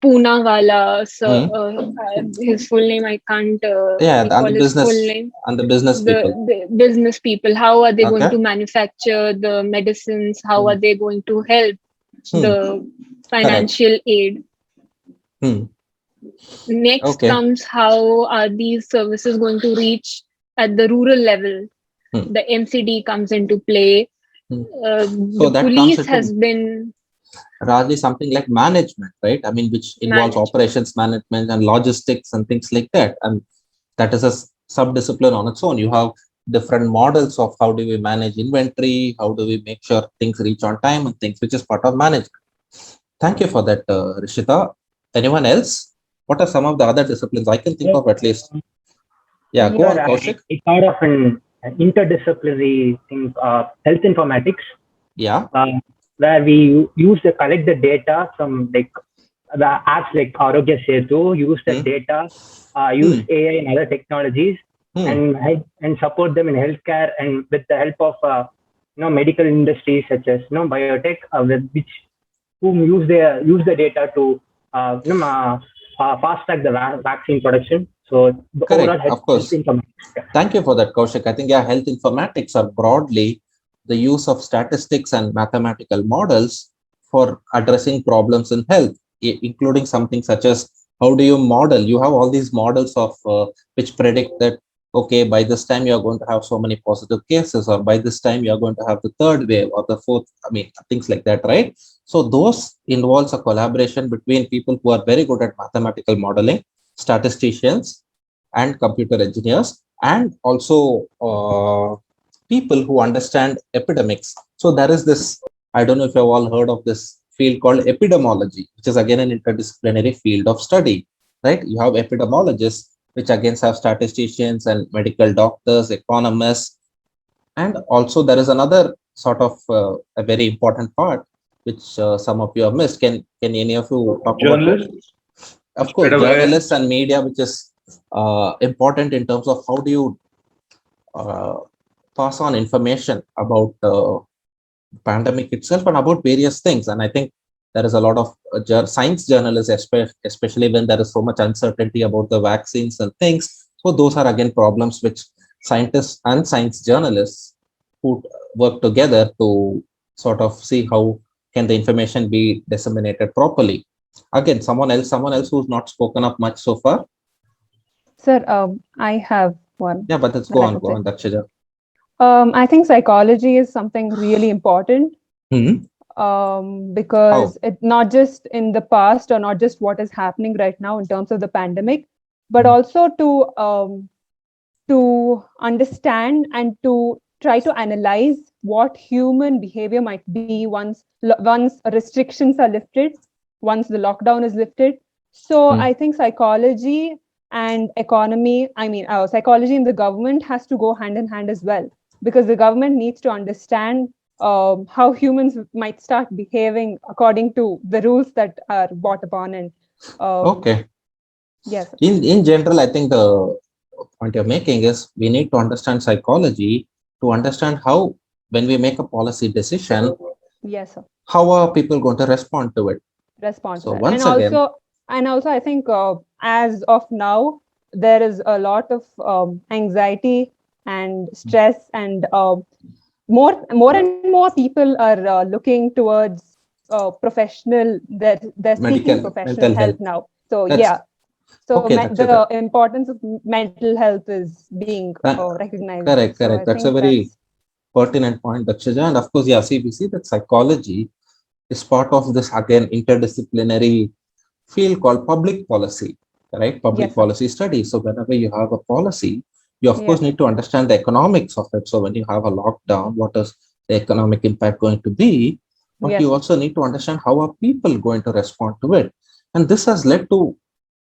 Poonawala, so his full name I can't recall his full name. And the business people. The business people. How are they going Okay. to manufacture the medicines? How are they going to help the financial aid? Next comes, how are these services going to reach at the rural level? The MCD comes into play. The police has been largely something like management, right? I mean, which involves operations management and logistics and things like that. And that is a sub-discipline on its own. You have different models of how do we manage inventory, how do we make sure things reach on time and things, which is part of management. Thank you for that, Rishita. Anyone else? What are some of the other disciplines I can think of at least? Yeah, go on, Kaushik. It's part of an interdisciplinary thing, health informatics. Yeah. Where we collect the data from like the apps like Arogya Setu, use the data, use AI and other technologies, and support them in healthcare, and with the help of medical industries such as biotech, who use the data to fast track the vaccine production. So the correct, of course. Thank you for that, Kaushik. I think health informatics are broadly the use of statistics and mathematical models for addressing problems in health, including something such as how do you model? You have all these models of which predict that, okay, by this time you're going to have so many positive cases, or by this time you're going to have the third wave or the fourth, I mean, things like that, right? So those involves a collaboration between people who are very good at mathematical modeling, statisticians and computer engineers, and also people who understand epidemics. So there is this, I don't know if you've all heard of this field called epidemiology, which is again an interdisciplinary field of study, right? You have epidemiologists, which again have statisticians and medical doctors, economists, and also there is another sort of a very important part, which some of you have missed. Can any of you talk journalists? About? Of course, journalists and media, which is important in terms of how do you pass on information about the pandemic itself and about various things. And I think there is a lot of science journalists, especially when there is so much uncertainty about the vaccines and things. So those are again problems which scientists and science journalists who work together to sort of see how can the information be disseminated properly. Again, someone else who's not spoken up much so far. Sir, I have one. Yeah, but let's go on, Dakshija. I think psychology is something really important. Because it's not just in the past or not just what is happening right now in terms of the pandemic, but also to understand and to try to analyze what human behavior might be once restrictions are lifted, once the lockdown is lifted. So I think psychology and economy, psychology in the government has to go hand in hand as well, because the government needs to understand how humans might start behaving according to the rules that are brought upon. And okay. Yes. In general, I think the point you're making is we need to understand psychology to understand how, when we make a policy decision, yes, sir, how are people going to respond to it? So once again, also, I think as of now, there is a lot of anxiety and stress, and more and more people are looking towards professional, they're seeking professional help now. So the importance of mental health is being recognized. Correct. That's a very pertinent point, Dakshija. And of course, we see that psychology is part of this, again, interdisciplinary field called public policy, right? Public policy studies. So whenever you have a policy, you of course need to understand the economics of it. So when you have a lockdown, what is the economic impact going to be? But you also need to understand how are people going to respond to it. And this has led to,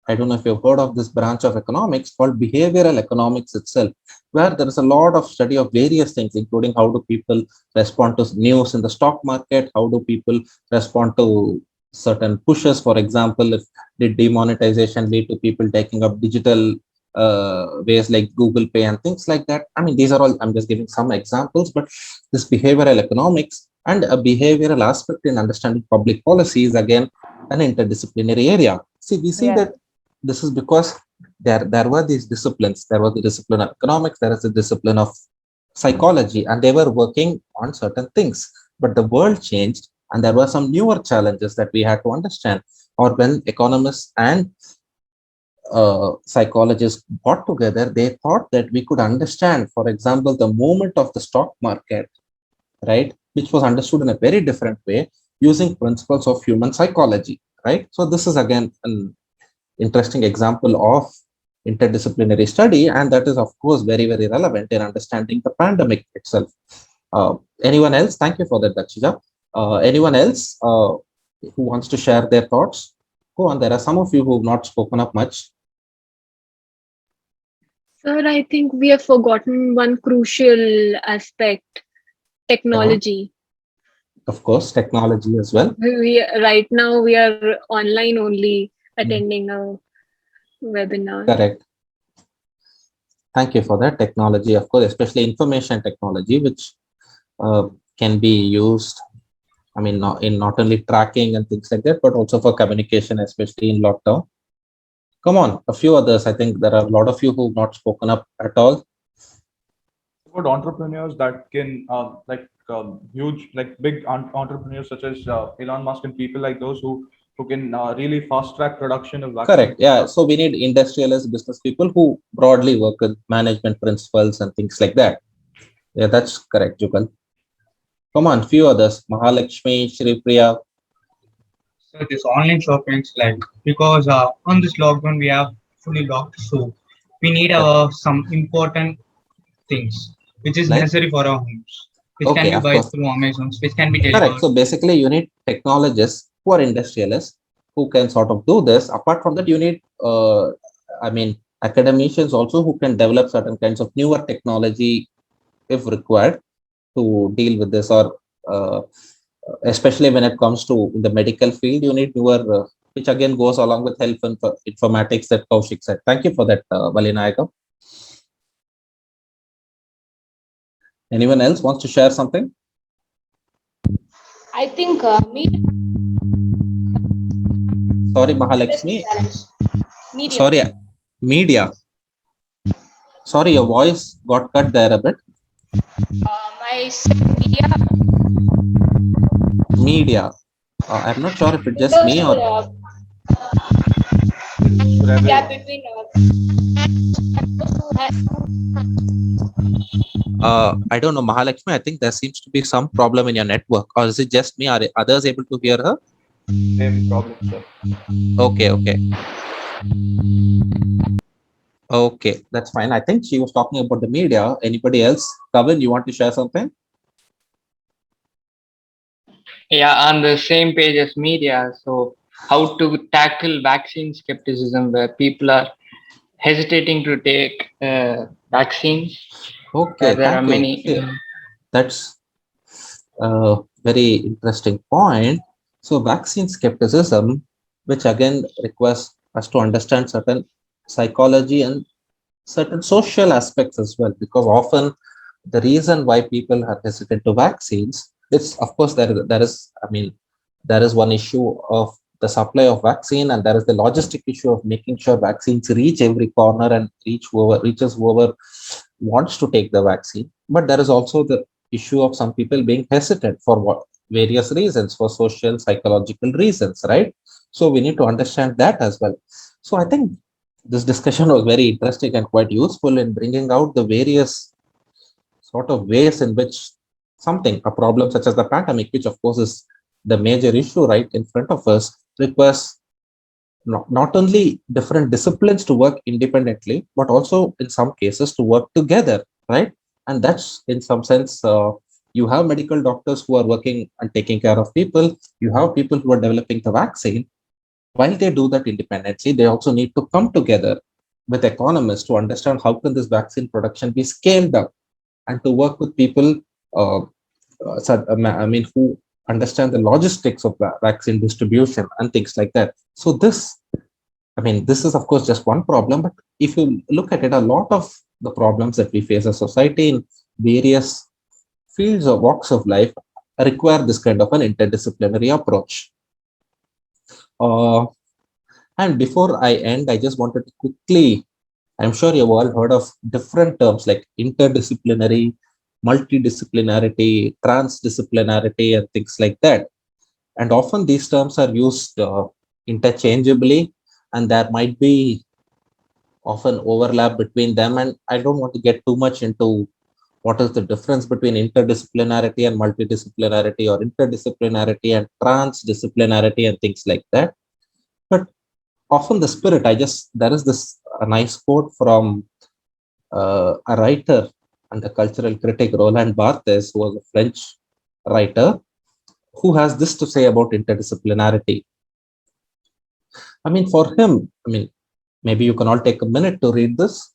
I don't know if you've heard of this branch of economics called behavioral economics itself, where there is a lot of study of various things, including how do people respond to news in the stock market, how do people respond to certain pushes. For example, if did demonetization lead to people taking up digital ways like Google Pay and things like that. I mean, these are all, I'm just giving some examples, but this behavioral economics and a behavioral aspect in understanding public policy is again an interdisciplinary area. See, we see that this is because there were these disciplines. There was the discipline of economics, there is the discipline of psychology, and they were working on certain things. But the world changed, and there were some newer challenges that we had to understand. Or when economists and psychologists got together, they thought that we could understand, for example, the movement of the stock market, right, which was understood in a very different way using principles of human psychology, right? So this is again an interesting example of interdisciplinary study, and that is of course very, very relevant in understanding the pandemic itself. Anyone else? Thank you for that, Dakshija. Anyone else who wants to share their thoughts? Go on. There are some of you who have not spoken up much. Sir, I think we have forgotten one crucial aspect: technology. Of course, technology as well. Right now we are online only attending a webinar. Correct. Thank you for that. Technology, of course, especially information technology, which can be used, I mean, not only tracking and things like that, but also for communication, especially in lockdown. Come on, a few others. I think there are a lot of you who have not spoken up at all. About entrepreneurs that can huge, like big entrepreneurs such as Elon Musk and people like those who can really fast track production of vaccines. Correct. Yeah. So we need industrialist business people who broadly work with management principles and things like that. Yeah, that's correct, Jugal. Come on, few others. Mahalakshmi, Shri Priya. So this online shopping, like, because on this lockdown we have fully locked, so we need some important things which is necessary for our homes, which can be buy through Amazon, which can be delivered. Correct. So basically, you need technologists who are industrialists who can sort of do this. Apart from that, you need, I mean, academicians also who can develop certain kinds of newer technology if required to deal with this, or especially when it comes to the medical field, you need newer, which again goes along with health and informatics that Kaushik said. Thank you for that, Valinayaka. Anyone else wants to share something? I think Sorry, Mahalakshmi. media. Sorry, media. Sorry, your voice got cut there a bit. Media. I'm not sure if it's just me or. Gap between I don't know, Mahalakshmi. I think there seems to be some problem in your network, or is it just me? Are others able to hear her? Same problem, sir. Okay. Okay, that's fine. I think she was talking about the media. Anybody else? Kavin, you want to share something? Yeah, on the same page as media. So how to tackle vaccine skepticism, where people are hesitating to take vaccines. Okay, there are thank you. many. That's a very interesting point. So vaccine skepticism, which again requires us to understand certain psychology and certain social aspects as well, because often the reason why people are hesitant to vaccines, it's of course there is one issue of the supply of vaccine, and there is the logistic issue of making sure vaccines reach every corner and reaches whoever wants to take the vaccine. But there is also the issue of some people being hesitant for various reasons, for social, psychological reasons, right? So we need to understand that as well. So I think this discussion was very interesting and quite useful in bringing out the various sort of ways in which a problem such as the pandemic, which of course is the major issue right in front of us, requires not only different disciplines to work independently, but also in some cases to work together, right? And that's in some sense, you have medical doctors who are working and taking care of people. You have people who are developing the vaccine. while they do that independently, they also need to come together with economists to understand how can this vaccine production be scaled up, and to work with people who understand the logistics of vaccine distribution and things like that. So this is of course just one problem, but if you look at it, a lot of the problems that we face as society in various fields or walks of life require this kind of an interdisciplinary approach. And before I end, I just wanted to quickly, I'm sure you've all heard of different terms like interdisciplinary, multidisciplinarity, transdisciplinarity, and things like that. And often these terms are used interchangeably, and there might be often overlap between them. And I don't want to get too much into what is the difference between interdisciplinarity and multidisciplinarity, or interdisciplinarity and transdisciplinarity, and things like that. But often the spirit, there is this a nice quote from a writer and a cultural critic, Roland Barthes, who was a French writer, who has this to say about interdisciplinarity. For him, maybe you can all take a minute to read this.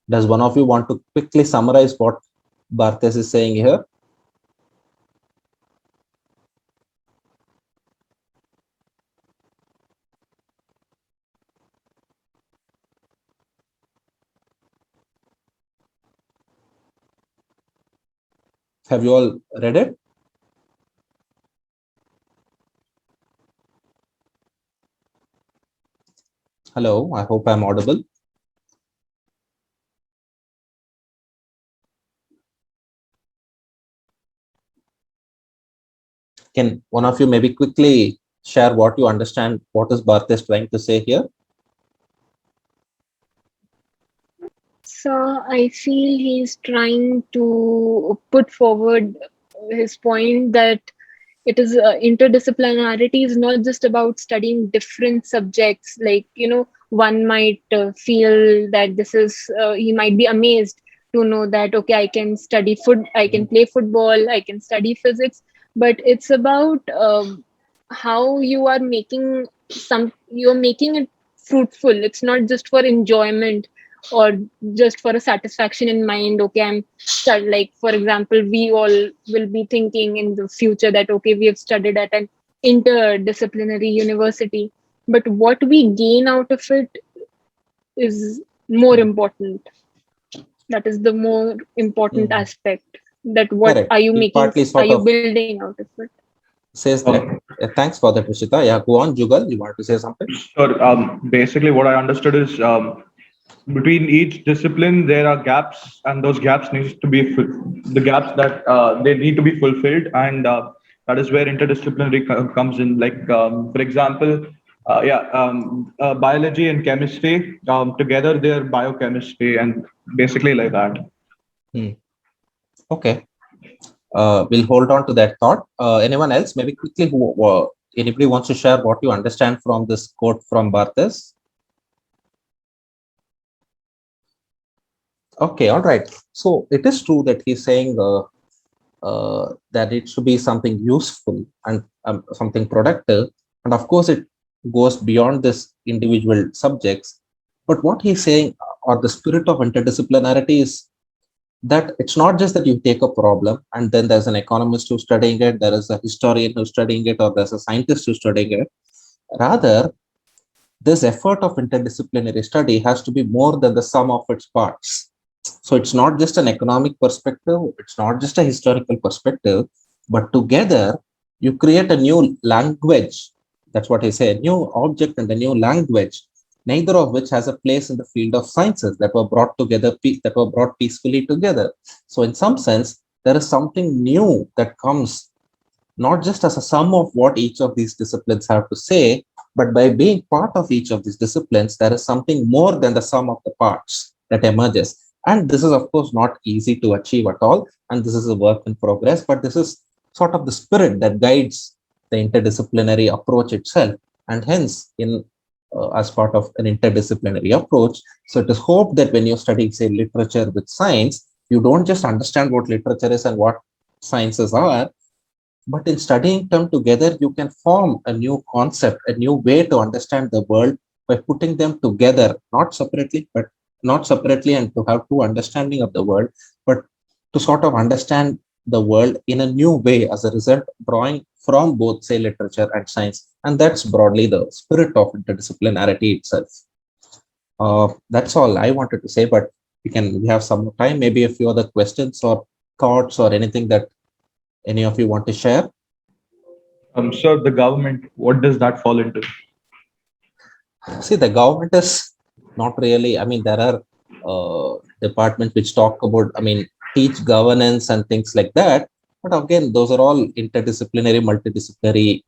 Does one of you want to quickly summarize what Barthes is saying here? Have you all read it? Hello, I hope I'm audible. Can one of you maybe quickly share what you understand, what is Barthes trying to say here? So I feel he's trying to put forward his point that it is interdisciplinarity is not just about studying different subjects. Like, one might feel that this is, he might be amazed to know that, okay, I can study I can play football, I can study physics, but it's about how you are making you're making it fruitful. It's not just for enjoyment or just for a satisfaction in mind. Okay, like, for example, we all will be thinking in the future that, okay, we have studied at an interdisciplinary university, but what we gain out of it is more important. That is the more important aspect, that what Correct. are you making, are you building out of it? Says that. Thanks for that, Rishita. Yeah, go on, Jugal. You want to say something? Sure. Basically, what I understood is between each discipline there are gaps, and those gaps needs to be the gaps that they need to be fulfilled, and that is where interdisciplinary comes in. Like, for example, biology and chemistry together, they're biochemistry, and basically like that. Okay. We'll hold on to that thought. Anyone else? Maybe quickly, anybody wants to share what you understand from this quote from Barthes? Okay, all right. So it is true that he's saying that it should be something useful and something productive. And of course, it goes beyond this individual subjects. But what he's saying, or the spirit of interdisciplinarity, is that it's not just that you take a problem and then there's an economist who's studying it, there is a historian who's studying it, or there's a scientist who's studying it. Rather, this effort of interdisciplinary study has to be more than the sum of its parts. So it's not just an economic perspective, it's not just a historical perspective, but together you create a new language. That's what he said, new object and a new language, neither of which has a place in the field of sciences, that were brought together, that were brought peacefully together. So in some sense, there is something new that comes, not just as a sum of what each of these disciplines have to say, but by being part of each of these disciplines, there is something more than the sum of the parts that emerges. And this is, of course, not easy to achieve at all. And this is a work in progress, but this is sort of the spirit that guides the interdisciplinary approach itself, and hence in as part of an interdisciplinary approach. So it is hoped that when you study, say, literature with science, you don't just understand what literature is and what sciences are, but in studying them together, you can form a new concept, a new way to understand the world by putting them together, not separately, and to have true understanding of the world, but to sort of understand the world in a new way as a result, drawing from both, say, literature and science. And that's broadly the spirit of interdisciplinarity itself. That's all I wanted to say, but we have some time, maybe a few other questions or thoughts or anything that any of you want to share. So the government, what does that fall into? See, the government is not really, I mean, there are departments which talk about, I mean, teach governance and things like that. But again, those are all interdisciplinary, multidisciplinary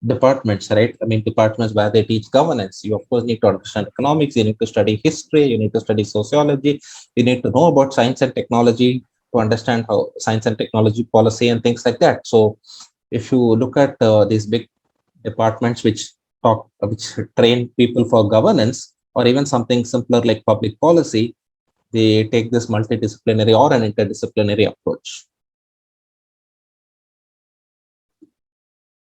departments, right? I mean, departments where they teach governance. You, of course, need to understand economics, you need to study history, you need to study sociology, you need to know about science and technology to understand how science and technology policy and things like that. So if you look at these big departments which train people for governance, or even something simpler like public policy, they take this multidisciplinary or an interdisciplinary approach.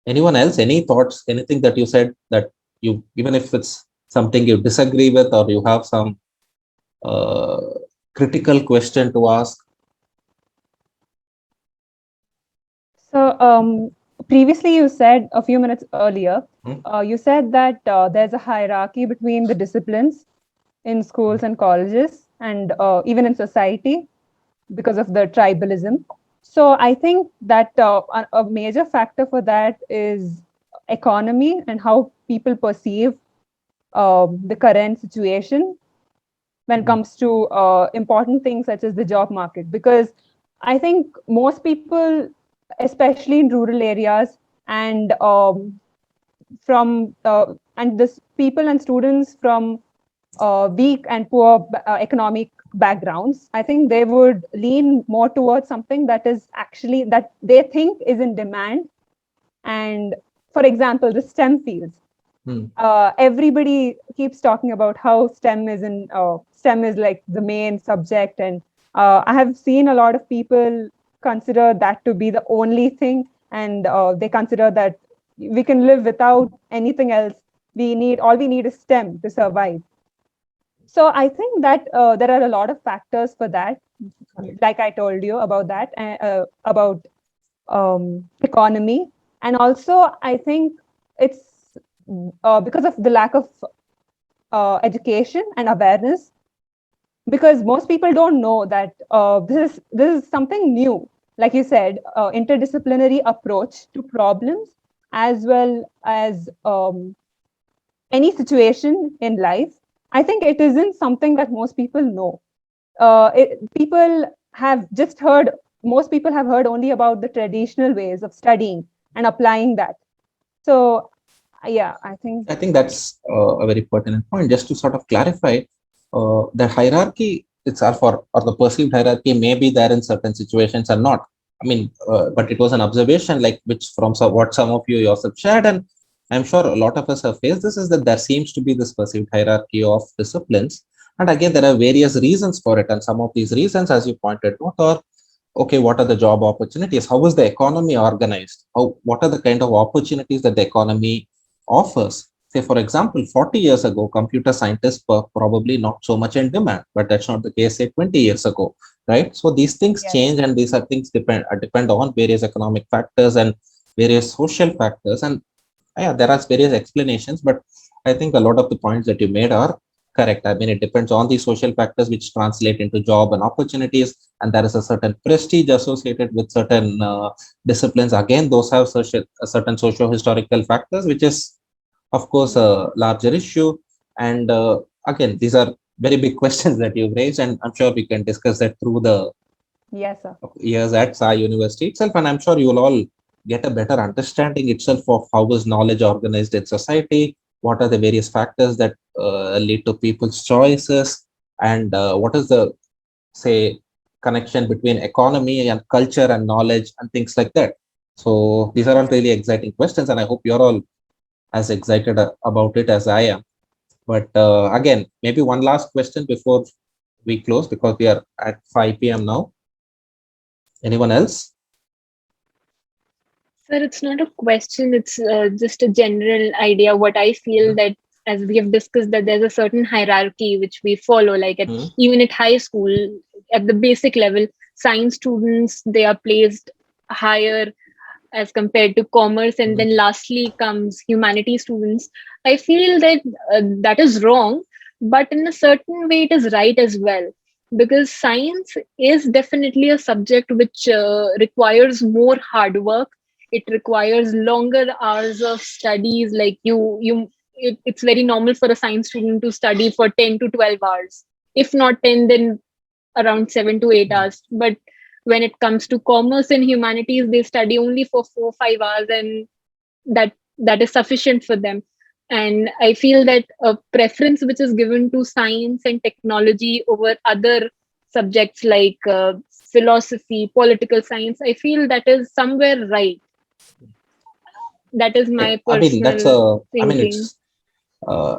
Anyone else? Any thoughts? Anything that you said that you, even if it's something you disagree with, or you have some critical question to ask? So previously you said a few minutes earlier, you said that there's a hierarchy between the disciplines in schools and colleges, and even in society because of the tribalism. So I think that a major factor for that is economy and how people perceive the current situation when it comes to important things such as the job market. Because I think most people, especially in rural areas, and this people and students from weak and poor economic backgrounds, I think they would lean more towards something that is actually that they think is in demand. And for example, the STEM fields. Everybody keeps talking about how STEM is like the main subject, and I have seen a lot of people consider that to be the only thing, and they consider that we can live without anything else. All we need is STEM to survive. So I think that there are a lot of factors for that, like I told you about that, about economy. And also, I think it's because of the lack of education and awareness, because most people don't know that this is something new. Like you said, interdisciplinary approach to problems, as well as any situation in life. I think it isn't something that most people know. Most people have heard only about the traditional ways of studying and applying that. So, yeah, I think that's a very pertinent point. Just to sort of clarify, the hierarchy itself, or the perceived hierarchy, may be there in certain situations or not. I mean, but it was an observation, like which from what some of you yourself shared, and I'm sure a lot of us have faced this, is that there seems to be this perceived hierarchy of disciplines. And again, there are various reasons for it. And some of these reasons, as you pointed out, are, okay, what are the job opportunities? How is the economy organized? What are the kind of opportunities that the economy offers? Say, for example, 40 years ago, computer scientists were probably not so much in demand, but that's not the case, say, 20 years ago, right? So these things change, and these are things depend on various economic factors and various social factors. And yeah, there are various explanations, but I think a lot of the points that you made are correct. I mean, it depends on the social factors which translate into job and opportunities, and there is a certain prestige associated with certain disciplines. Again, those have certain socio-historical factors, which is, of course, a larger issue. And again, these are very big questions that you've raised, and I'm sure we can discuss that through the years at Sai University itself, and I'm sure you will all get a better understanding itself of how is knowledge organized in society, what are the various factors that lead to people's choices, and what is the, say, connection between economy and culture and knowledge and things like that. So these are all really exciting questions, and I hope you're all as excited about it as I am. But again, maybe one last question before we close, because we are at 5 p.m. now. Anyone else? Sir, it's not a question. It's just a general idea. What I feel that, as we have discussed, that there's a certain hierarchy which we follow. Like even at high school, at the basic level, science students, they are placed higher as compared to commerce, and then lastly comes humanities students. I feel that that is wrong, but in a certain way, it is right as well, because science is definitely a subject which requires more hard work. It requires longer hours of studies. Like it's very normal for a science student to study for 10 to 12 hours. If not 10, then around 7 to 8 hours. But when it comes to commerce and humanities, they study only for 4 or 5 hours, and that is sufficient for them. And I feel that a preference which is given to science and technology over other subjects like philosophy, political science, I feel that is somewhere right. That is my personal thinking.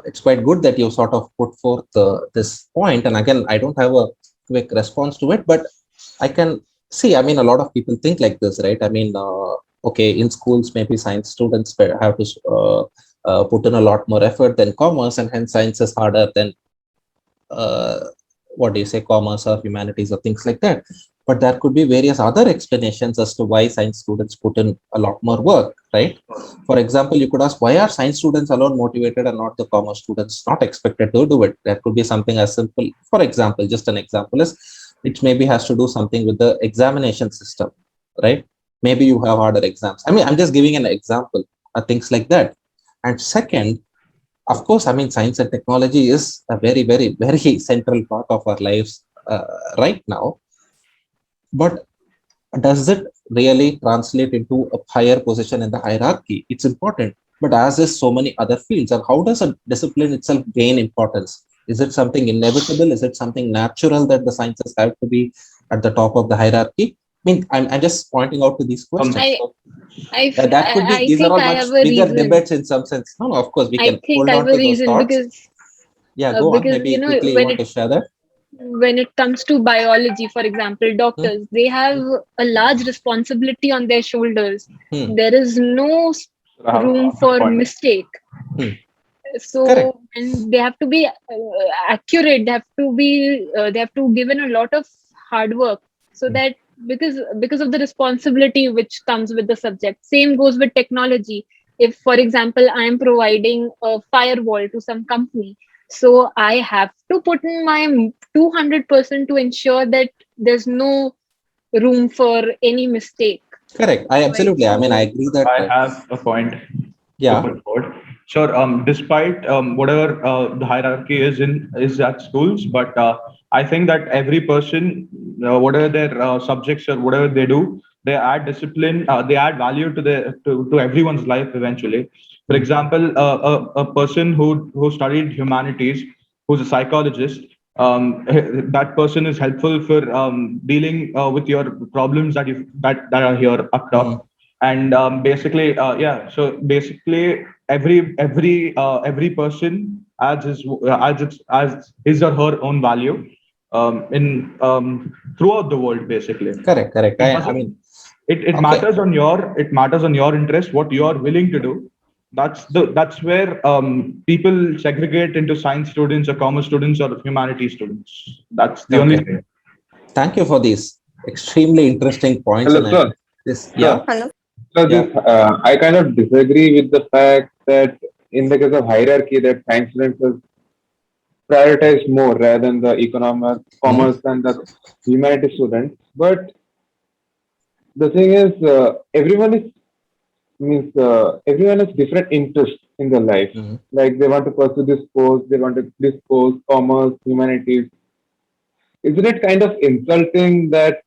It's quite good that you sort of put forth this point. And again, I don't have a quick response to it, but I can see, a lot of people think like this, right? Okay, in schools, maybe science students have to put in a lot more effort than commerce, and hence science is harder than commerce or humanities or things like that. But there could be various other explanations as to why science students put in a lot more work, right? For example, you could ask, why are science students alone motivated and not the commerce students not expected to do it? That could be something as simple. For example, just an example is, it maybe has to do something with the examination system, right? Maybe you have harder exams. I'm just giving an example of things like that. And second, of course, science and technology is a very, very, very central part of our lives right now. But does it really translate into a higher position in the hierarchy? It's important, but as is so many other fields. And how does a discipline itself gain importance? Is it something inevitable? Is it something natural that the sciences have to be at the top of the hierarchy? I'm just pointing out to these questions. That could be. These are all much bigger debates in some sense. No, of course we can hold on to those thoughts. Because, go on. Maybe quickly you want to share that. When it comes to biology, for example, doctors, they have a large responsibility on their shoulders. There is no room for mistake. So, and they have to be accurate. They have to give in a lot of hard work, so that because of the responsibility which comes with the subject. Same goes with technology. If, for example, I am providing a firewall to some company, so I have to put in my 200% to ensure that there's no room for any mistake. Correct. I absolutely. I agree that I have a point. Yeah. To put forward. Sure. Despite whatever the hierarchy is at schools, but I think that every person, whatever their subjects or whatever they do, they add discipline. They add value to everyone's life eventually. For example, a person who studied humanities, who's a psychologist, that person is helpful for dealing with your problems that are here up top. And basically, so basically every person adds his or her own value in throughout the world, basically. Correct. It matters on your interest, what you are willing to do. That's where people segregate into science students or commerce students or humanities students. That's the only thing. Thank you for these extremely interesting points. Hello, sir. Hello. So I kind of disagree with the fact that in the case of hierarchy, that science students are prioritized more rather than the commerce and the humanities students. But the thing is, everyone has different interests in their life. Like they want to pursue this course, they want to this course, commerce, humanities. Isn't it kind of insulting that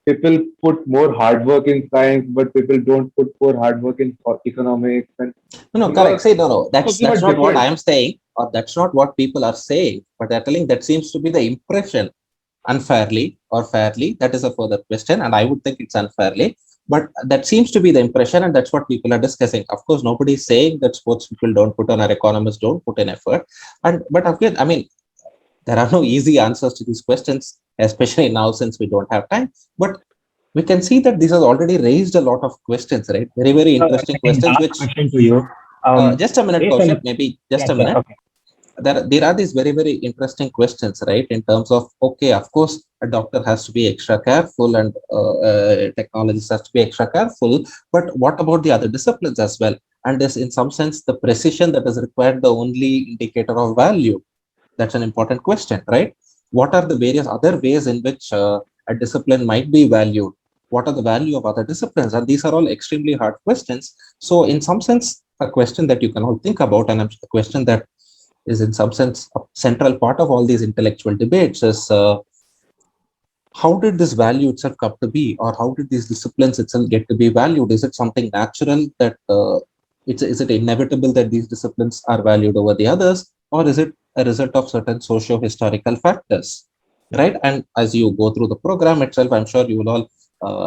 people put more hard work in science, but people don't put more hard work in economics? And no, correct. Say no. That's not what I am saying, or that's not what people are saying. But they're telling that seems to be the impression, unfairly or fairly. That is a further question, and I would think it's unfairly. But that seems to be the impression, and that's what people are discussing. Of course, nobody is saying that sports people don't put on or economists don't put in effort. But again, I mean, there are no easy answers to these questions, especially now since we don't have time. But we can see that this has already raised a lot of questions, right? Very, very interesting questions. Which question to you. just a minute, Kaushik, maybe just a minute. Okay. There are these very, very interesting questions, right? In terms of, okay, of course, a doctor has to be extra careful and technologist has to be extra careful. But what about the other disciplines as well? And is in some sense the precision that is required the only indicator of value? That's an important question, right? What are the various other ways in which a discipline might be valued? What are the value of other disciplines? And these are all extremely hard questions. So in some sense, a question that you can all think about, and a question that is in some sense a central part of all these intellectual debates is how did this value itself come to be, or how did these disciplines itself get to be valued? Is it something natural that is it inevitable that these disciplines are valued over the others, or is it a result of certain socio-historical factors, right? And as you go through the program itself, I'm sure you will all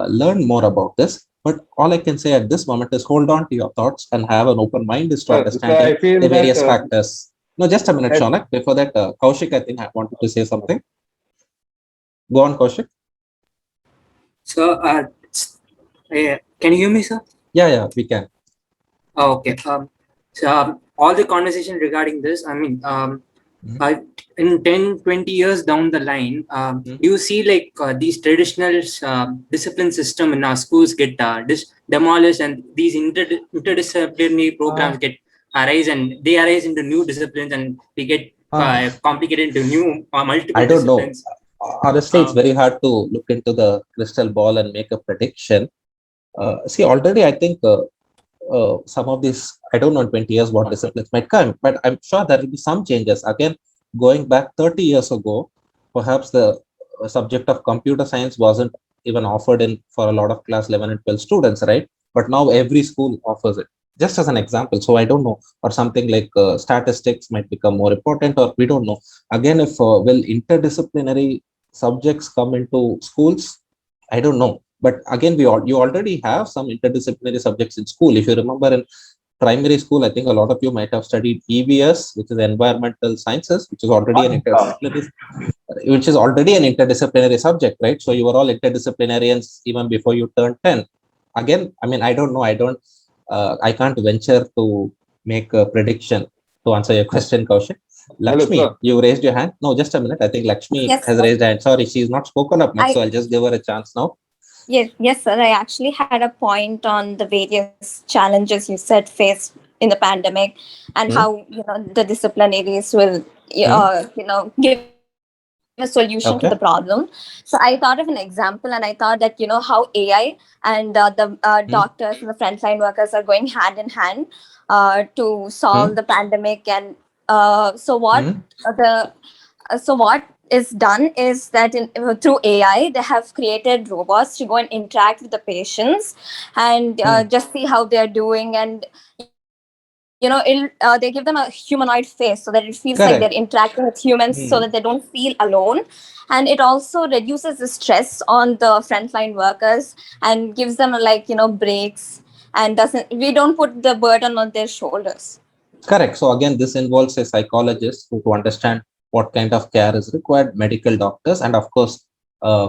learn more about this. But all I can say at this moment is hold on to your thoughts and have an open mind to understanding the various factors. No, just a minute, Shaunak. Before that, Kaushik, I think I wanted to say something. Go on, Kaushik. So, can you hear me, sir? Yeah, we can. Okay. So, all the conversation regarding this, I mean, in 10, 20 years down the line, do you see like these traditional discipline system in our schools get demolished, and these interdisciplinary programs get arise, and they arise into new disciplines, and we get complicated into new multiple I don't disciplines? know. Honestly, it's very hard to look into the crystal ball and make a prediction. See, already I think some of these, I don't know in 20 years what disciplines might come, but I'm sure there will be some changes. Again, going back 30 years ago, perhaps the subject of computer science wasn't even offered in for a lot of class 11 and 12 students, right? But now every school offers it, just as an example. So I don't know, or something like statistics might become more important, or we don't know. Again, if will interdisciplinary subjects come into schools? I don't know. But again, you already have some interdisciplinary subjects in school. If you remember in primary school, I think a lot of you might have studied EVS, which is environmental sciences, which is already an interdisciplinary subject, right? So you were all interdisciplinarians even before you turned 10. Again, I mean, I don't know. I can't venture to make a prediction to answer your question, Kaushik. Lakshmi, you raised your hand. No, just a minute. I think Lakshmi has raised her hand. Sorry, she's not spoken up much, so I'll just give her a chance now. Yes, sir. I actually had a point on the various challenges you said faced in the pandemic, and how the disciplinaries will give a solution to the problem. So I thought of an example, and I thought that how AI and the doctors and the frontline workers are going hand in hand to solve the pandemic. And so what is done is that through AI, they have created robots to go and interact with the patients and just see how they're doing. And they give them a humanoid face so that it feels like they're interacting with humans, so that they don't feel alone. And it also reduces the stress on the frontline workers and gives them breaks, and we don't put the burden on their shoulders. Correct. So again, this involves a psychologist who to understand what kind of care is required, medical doctors, and of course,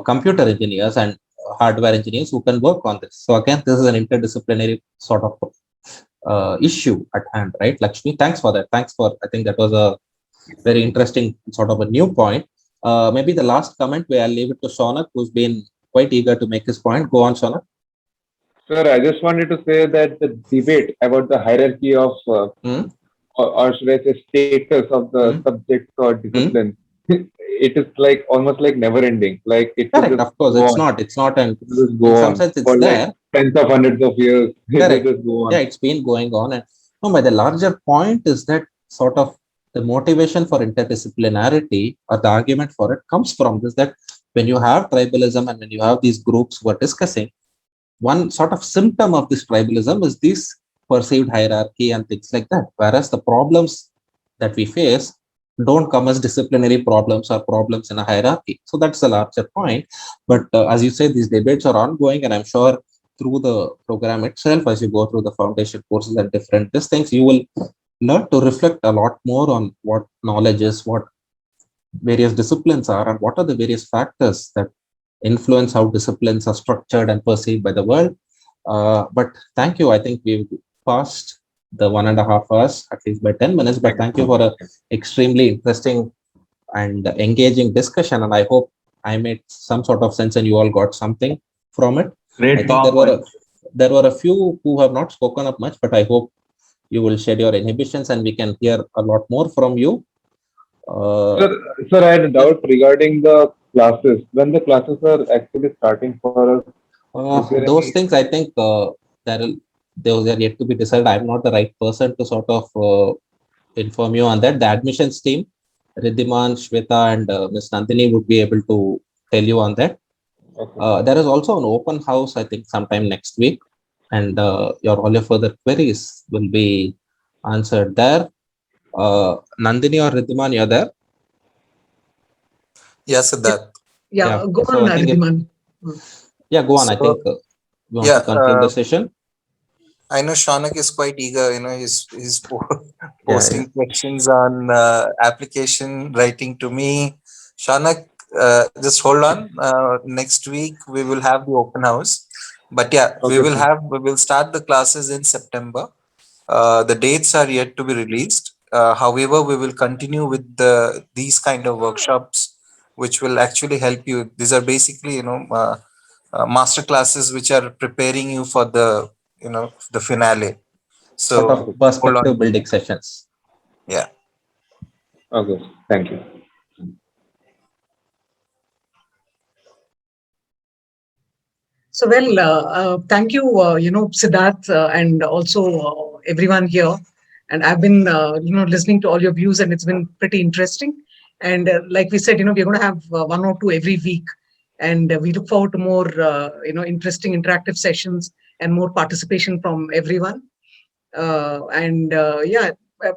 computer engineers and hardware engineers who can work on this. So again, this is an interdisciplinary sort of issue at hand, right? Lakshmi, thanks for that. I think that was a very interesting sort of a new point. Maybe the last comment where I'll leave it to Shaunak, who's been quite eager to make his point. Go on, Shaunak. Sir, I just wanted to say that the debate about the hierarchy of or should I say status of the subjects or disciplines, it is like almost like never ending. Like it correct, of course, it's not and in some sense it's there. Like tens of hundreds of years. Correct. Yeah, it's been going on. And but the larger point is that sort of the motivation for interdisciplinarity or the argument for it comes from this, that when you have tribalism and when you have these groups who are discussing, one sort of symptom of this tribalism is this perceived hierarchy and things like that. Whereas the problems that we face don't come as disciplinary problems or problems in a hierarchy. So that's the larger point. But as you say, these debates are ongoing, and I'm sure through the program itself, as you go through the foundation courses and different these things, you will learn to reflect a lot more on what knowledge is, what various disciplines are, and what are the various factors that influence how disciplines are structured and perceived by the world. But thank you. I think we've passed the 1.5 hours, at least by 10 minutes. But thank you for an extremely interesting and engaging discussion. And I hope I made some sort of sense and you all got something from it. Great. I think there were a few who have not spoken up much, but I hope you will shed your inhibitions and we can hear a lot more from you. Sir, I had a doubt regarding the classes. When the classes are actually starting for us, those things, I think those are yet to be decided. I'm not the right person to sort of inform you on that. The admissions team, Riddhiman, Shweta, and Ms. Nandini would be able to tell you on that. Okay. There is also an open house, I think, sometime next week, and all your further queries will be answered there. Nandini or Riddhiman, you're there? Yes, Siddharth. Yeah, go so on, Riddhiman. Yeah, go on. So, I think we want to conclude the session. I know Shaunak is quite eager. He's posting questions on application, writing to me. Shaunak, just hold on. Next week we will have the open house, but we will start the classes in September. The dates are yet to be released. However, we will continue with these kind of workshops, which will actually help you. These are basically master classes which are preparing you for the finale. So sort of perspective building sessions. Yeah. Okay. Thank you. So, thank you, Siddharth, and also everyone here. And I've been, listening to all your views, and it's been pretty interesting. And like we said, we're going to have 1 or 2 every week. And we look forward to more, interesting interactive sessions and more participation from everyone.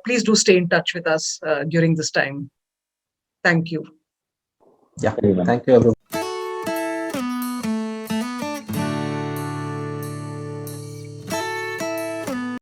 Please do stay in touch with us during this time. Thank you. Yeah, thank you, everyone.